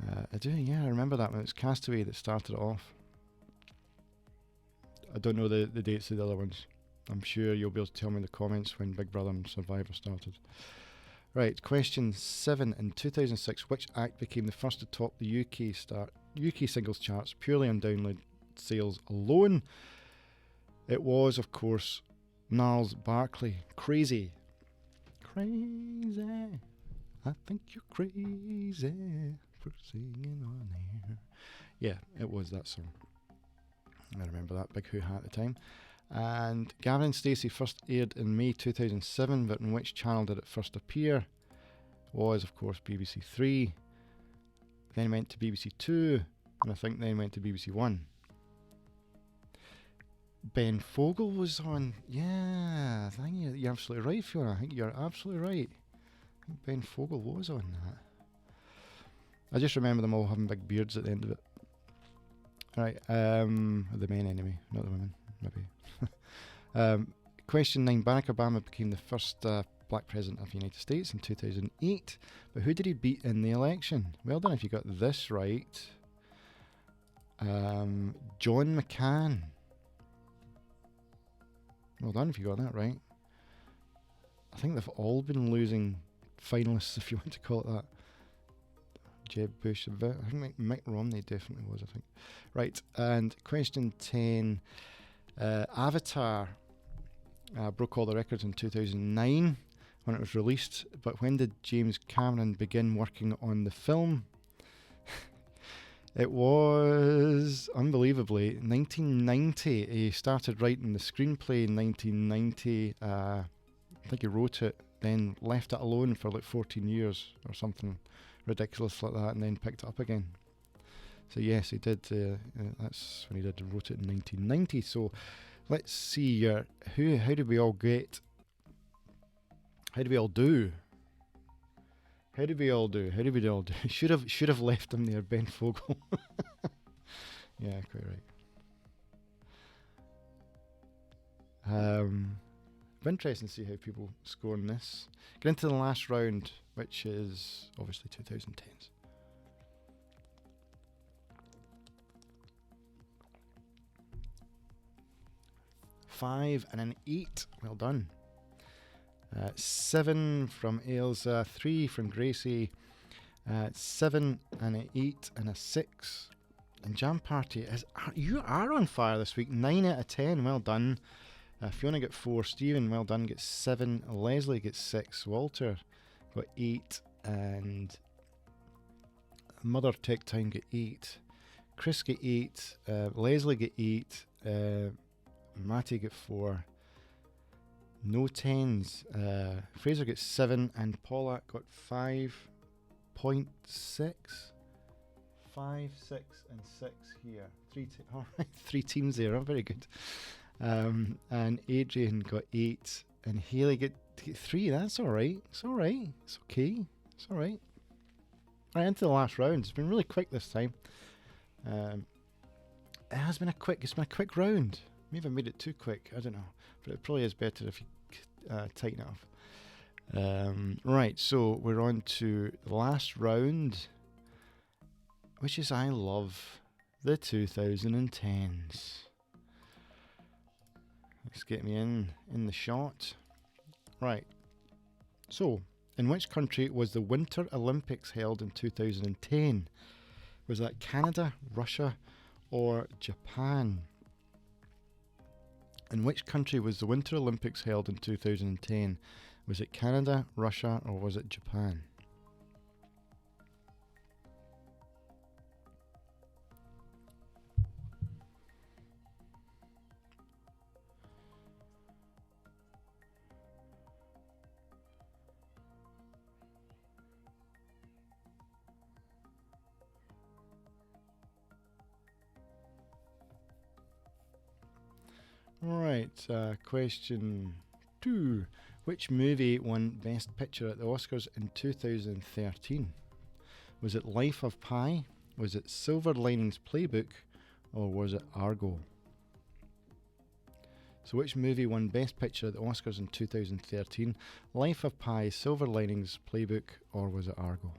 I remember that one. It's Castaway that started it off. I don't know the dates of the other ones. I'm sure you'll be able to tell me in the comments when Big Brother and Survivor started. Right, question 7. In 2006, which act became the first to top the UK singles charts purely on download sales alone? It was, of course, Gnarls Barkley. Crazy. Crazy. I think you're crazy for singing on air. Yeah, it was that song. I remember that. Big hoo-ha at the time. And Gavin and Stacey first aired in May 2007, but in which channel did it first appear? Was, of course, BBC 3. Then went to BBC 2, and I think then went to BBC 1. Ben Fogle was on. Yeah, I think you're absolutely right, Fiona. I think you're absolutely right. I think Ben Fogle was on that. I just remember them all having big beards at the end of it. Right, the men anyway, not the women, maybe. Question 9. Barack Obama became the first black president of the United States in 2008, but who did he beat in the election? Well done if you got this right. John McCain. Well done if you got that right. I think they've all been losing finalists, if you want to call it that. Jeb Bush, I think Mitt Romney definitely was, I think. Right, and question 10. Avatar broke all the records in 2009 when it was released, but when did James Cameron begin working on the film? It was, unbelievably, 1990. He started writing the screenplay in 1990. I think he wrote it then left it alone for like 14 years or something ridiculous like that, and then picked it up again. So yes, he did. That's when he wrote it in 1990. So let's see. How did we all get? How did we all do? How did we all do? Should have left him there, Ben Fogel. Yeah, quite right. Interesting to see how people score in this. Get into the last round, which is obviously 2010s. 5 and an 8. Well done. 7 from Ailsa, 3 from Gracie, 7 and an 8 and a 6. And Jam Party, you are on fire this week. 9 out of 10. Well done. Fiona got 4. Stephen, well done, gets 7. Leslie gets 6. Walter got 8. And Mother Tech Time got 8. Chris got 8. Leslie got 8. Matty got 4. No 10s. Fraser got 7. And Paula got 5.6. 5, 6 and 6 here. 3 alright, 3 teams there. Very good. And Adrian got 8, and Haley get 3. That's alright. It's alright. It's okay. It's alright. Right, into the last round. It's been really quick this time. It has been a quick round. Maybe I made it too quick. I don't know. But it probably is better if you tighten it up. Right, so we're on to the last round, which is I love the 2010s. Let's get me in the shot. Right. So, in which country was the Winter Olympics held in 2010? Was that Canada, Russia, or Japan? In which country was the Winter Olympics held in 2010? Was it Canada, Russia, or was it Japan? Right, question 2. Which movie won Best Picture at the Oscars in 2013? Was it Life of Pi? Was it Silver Linings Playbook? Or was it Argo? So which movie won Best Picture at the Oscars in 2013? Life of Pi, Silver Linings Playbook, or was it Argo?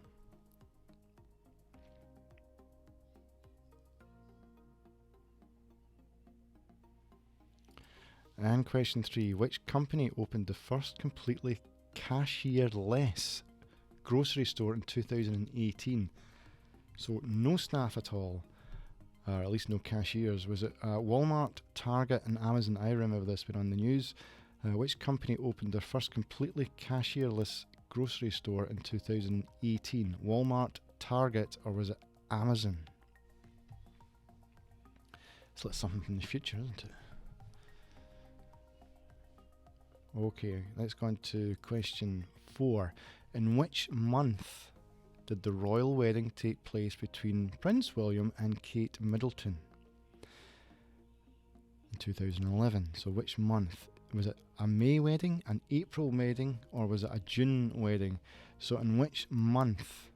And question 3. Which company opened the first completely cashier-less grocery store in 2018? So no staff at all, or at least no cashiers. Was it Walmart, Target and Amazon? I remember this being on the news. Which company opened their first completely cashier-less grocery store in 2018? Walmart, Target, or was it Amazon? It's like something from the future, isn't it? Okay, let's go on to question 4. In which month did the royal wedding take place between Prince William and Kate Middleton? In 2011. So which month? Was it a May wedding, an April wedding, or was it a June wedding? So in which month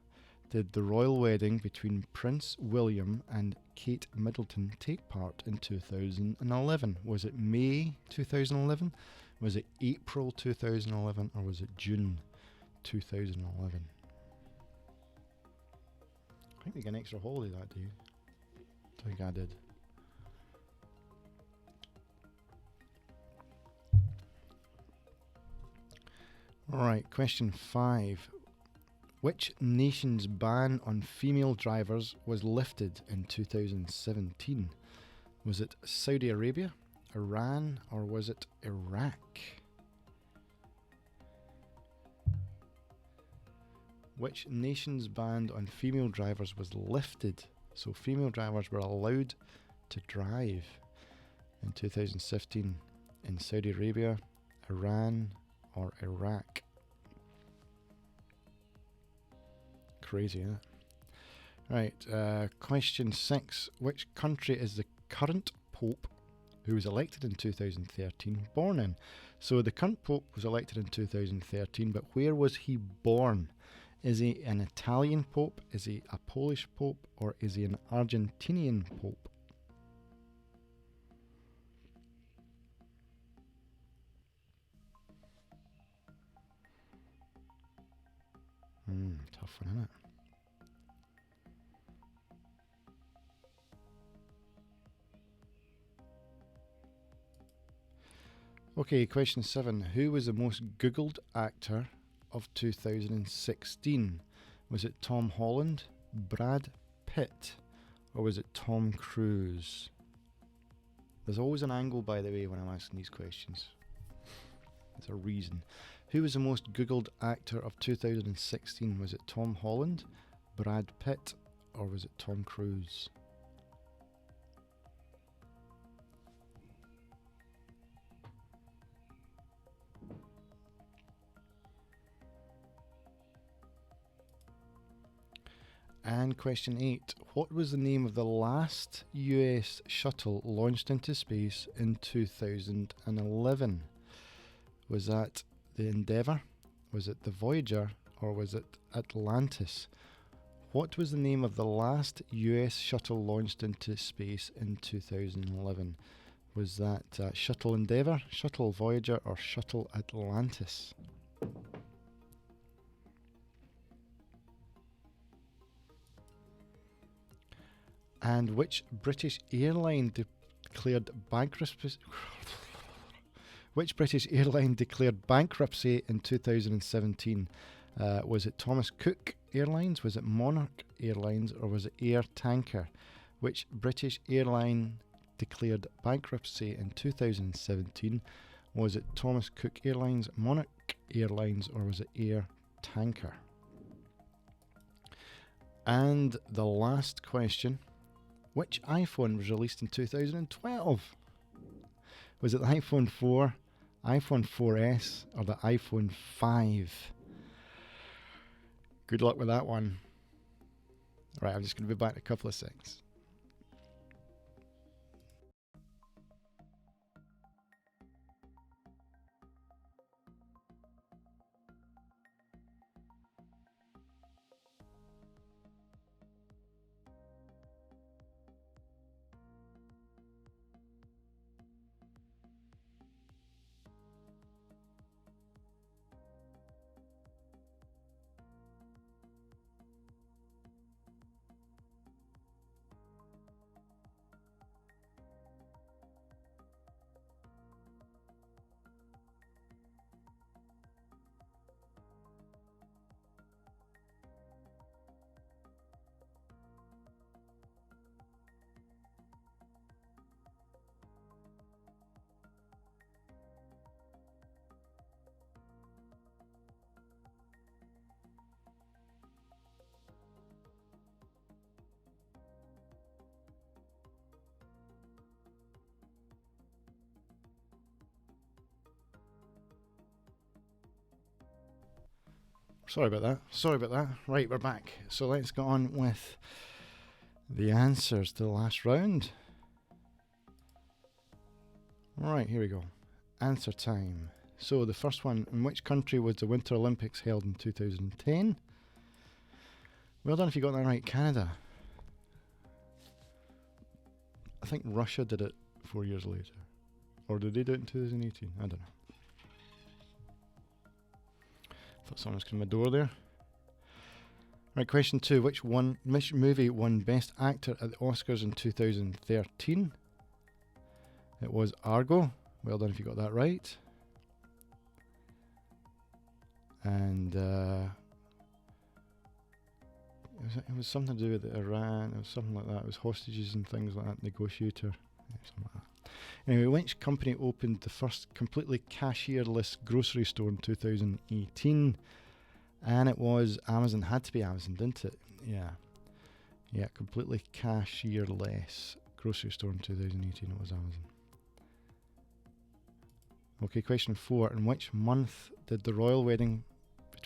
did the royal wedding between Prince William and Kate Middleton take part in 2011? Was it May 2011? Was it April 2011 or was it June 2011? I think we got an extra holiday that day. I think I did. Alright, question 5. Which nation's ban on female drivers was lifted in 2017? Was it Saudi Arabia, Iran, or was it Iraq? Which nation's ban on female drivers was lifted? So female drivers were allowed to drive in 2017 in Saudi Arabia, Iran, or Iraq. Crazy, isn't it? Right, question 6. Which country is the current Pope, who was elected in 2013, born in? So the current Pope was elected in 2013, but where was he born? Is he an Italian Pope? Is he a Polish Pope? Or is he an Argentinian Pope? Tough one, isn't it? Okay, question 7. Who was the most Googled actor of 2016? Was it Tom Holland, Brad Pitt, or was it Tom Cruise? There's always an angle, by the way, when I'm asking these questions. There's a reason. Who was the most Googled actor of 2016? Was it Tom Holland, Brad Pitt, or was it Tom Cruise? And question 8. What was the name of the last US shuttle launched into space in 2011? Was that the Endeavour? Was it the Voyager? Or was it Atlantis? What was the name of the last US shuttle launched into space in 2011? Was that Shuttle Endeavour, Shuttle Voyager, or Shuttle Atlantis? And which British airline declared bankruptcy? Which British airline declared bankruptcy in 2017? Was it Thomas Cook Airlines? Was it Monarch Airlines? Or was it Air Tanker? Which British airline declared bankruptcy in 2017? Was it Thomas Cook Airlines, Monarch Airlines, or was it Air Tanker? And the last question. Which iPhone was released in 2012? Was it the iPhone 4, iPhone 4S, or the iPhone 5? Good luck with that one. Right, I'm just going to be back in a couple of seconds. Sorry about that. Right, we're back. So let's get on with the answers to the last round. Right, here we go. Answer time. So the first one, in which country was the Winter Olympics held in 2010? Well done if you got that right. Canada. I think Russia did it 4 years later. Or did they do it in 2018? I don't know. Thought someone was coming to my door there. Right, question 2. Which movie won Best Actor at the Oscars in 2013? It was Argo. Well done if you got that right. And it was something to do with Iran. It was something like that. It was hostages and things like that. Negotiator. Yeah, something like that. Anyway, which company opened the first completely cashierless grocery store in 2018? And it was Amazon. Had to be Amazon, didn't it? Yeah, completely cashierless grocery store in 2018. It was Amazon. Okay, question 4. In which month did the royal wedding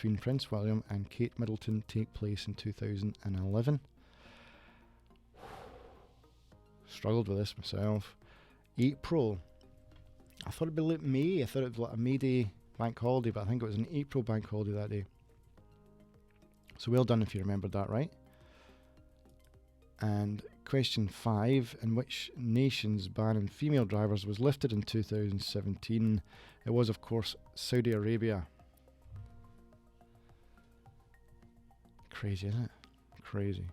between Prince William and Kate Middleton take place in 2011? Struggled with this myself. April. I thought it'd be like May. I thought it was like a May Day bank holiday, but I think it was an April bank holiday that day. So well done if you remembered that right. And question 5, in which nation's ban on female drivers was lifted in 2017? It was, of course, Saudi Arabia. Crazy, isn't it? Crazy.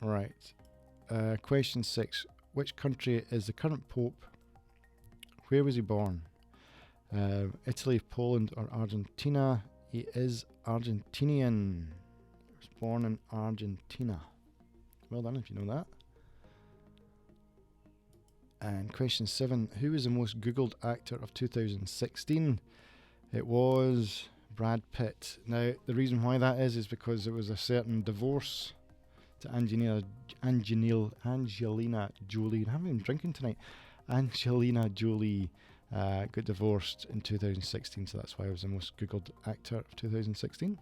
Right. Question 6. Which country is the current Pope? Where was he born? Italy, Poland, or Argentina? He is Argentinian. He was born in Argentina. Well done if you know that. And question 7. Who was the most Googled actor of 2016? It was Brad Pitt. Now, the reason why that is because there was a certain divorce to Angelina Jolie. I haven't been drinking tonight. Angelina Jolie got divorced in 2016, so that's why I was the most Googled actor of 2016.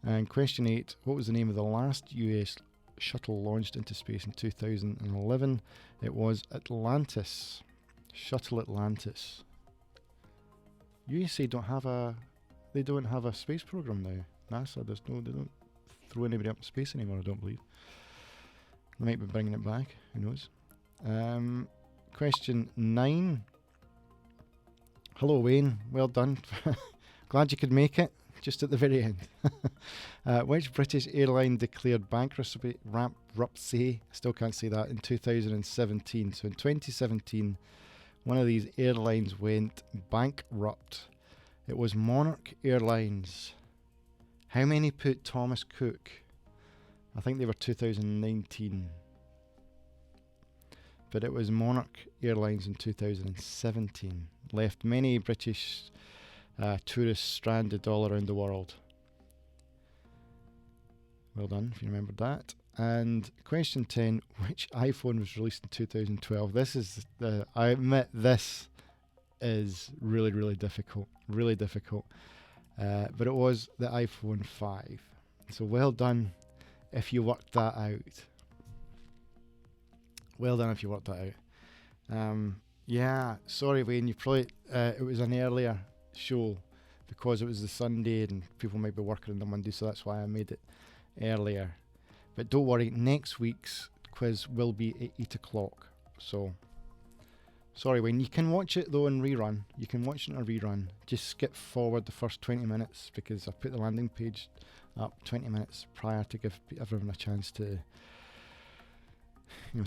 And question 8, what was the name of the last US shuttle launched into space in 2011? It was Atlantis. Shuttle Atlantis. USA don't have a space program now. NASA, they don't throw anybody up in space anymore, I don't believe. They might be bringing it back, who knows. Question 9. Hello Wayne, well done. Glad you could make it, just at the very end. Which British airline declared bankruptcy, I still can't say that, in 2017? So in 2017, one of these airlines went bankrupt. It was Monarch Airlines. How many put Thomas Cook? I think they were 2019. But it was Monarch Airlines in 2017. Left many British tourists stranded all around the world. Well done if you remembered that. And question 10, which iPhone was released in 2012? This is I admit this is really, really difficult. Really difficult. But it was the iPhone 5. So well done if you worked that out. Well done if you worked that out. Yeah, sorry Wayne, you probably it was an earlier show because it was the Sunday and people might be working on the Monday, so that's why I made it earlier. But don't worry, next week's quiz will be at 8 o'clock. So, sorry Wayne, you can watch it though in rerun. You can watch it in a rerun. Just skip forward the first 20 minutes because I put the landing page up 20 minutes prior to give everyone a chance to,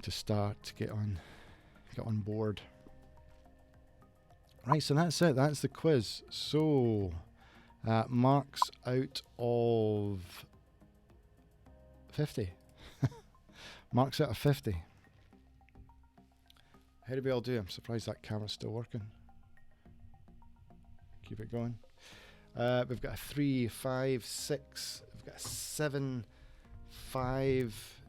to start, to get on board. Right, so that's it. That's the quiz. So, marks out of 50. Marks out of 50. How did we all do? I'm surprised that camera's still working. Keep it going. We've got a 3, 5, 6. We've got a 7, 5.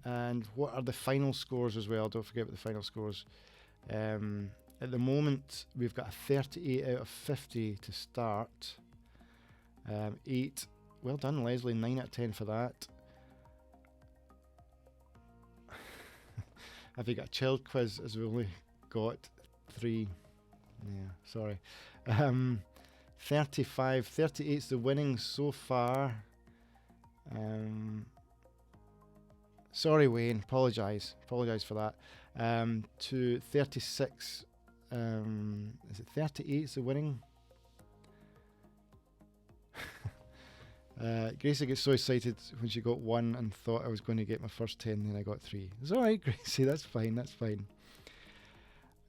And what are the final scores as well? Don't forget about the final scores. At the moment, we've got a 38 out of 50 to start. 8. Well done, Leslie. 9 out of 10 for that. Have you got a chilled quiz? As we only got 3. Yeah, sorry. 35. 38 is the winning so far. Sorry, Wayne. Apologise for that. To 36. Is it 38 is the winning? Gracie gets so excited when she got 1 and thought I was going to get my first 10, then I got 3. It's alright, Gracie, that's fine.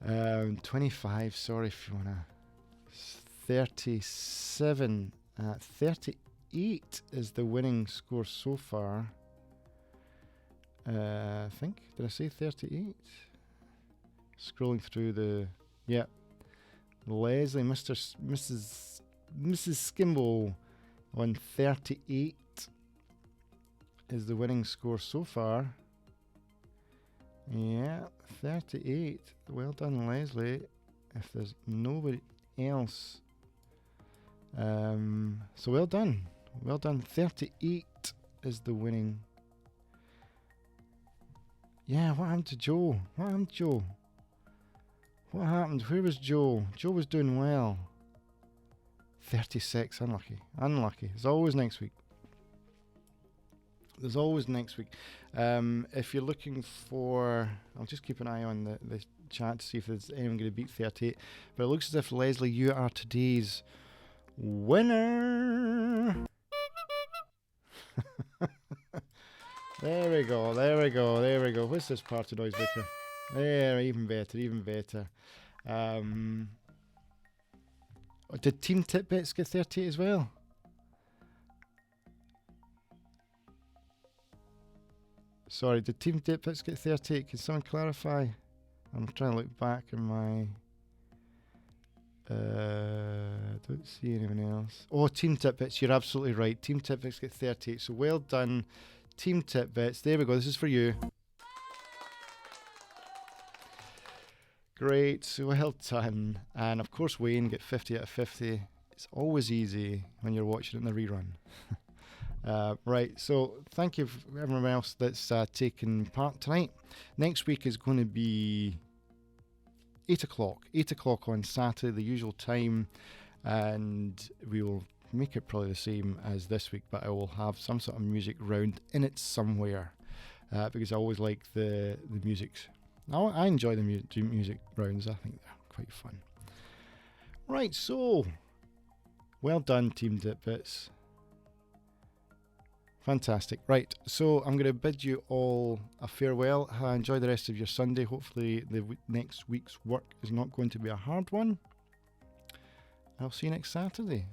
25, sorry if you want to. 37. 38 is the winning score so far. I think, did I say 38? Scrolling through the, yeah. Leslie, Mrs. Skimble on 38 is the winning score so far. Yeah, 38. Well done, Leslie. If there's nobody else So well done. Well done. 38 is the winning. Yeah, what happened to Joe? What happened to Joe? What happened? Where was Joe? Joe was doing well. 36, unlucky. Unlucky. There's always next week. There's always next week. If you're looking for... I'll just keep an eye on the chat to see if there's anyone going to beat 38. But it looks as if, Leslie, you are today's winner. There we go, there we go, there we go. What's this party noise, Vicar? There, even better, even better. Did Team Titbits get 38 as well? Sorry, did Team Titbits get 38? Can someone clarify? I'm trying to look back in my... don't see anyone else. Oh, Team Titbits, you're absolutely right. Team Titbits get 38, so well done, Team Titbits. There we go, this is for you. Great, so well done. And of course Wayne get 50 out of 50. It's always easy when you're watching it in the rerun. Right, so thank you for everyone else that's taken part tonight. Next week is going to be 8 o'clock. 8 o'clock on Saturday, the usual time. And we will make it probably the same as this week, but I will have some sort of music round in it somewhere. Because I always like the music. I enjoy the music rounds. I think they're quite fun. Right, so well done, Team Ditbits. Fantastic. Right, so I'm going to bid you all a farewell. Enjoy the rest of your Sunday. Hopefully next week's work is not going to be a hard one. I'll see you next Saturday.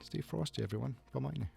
Stay frosty, everyone. Bye-bye now.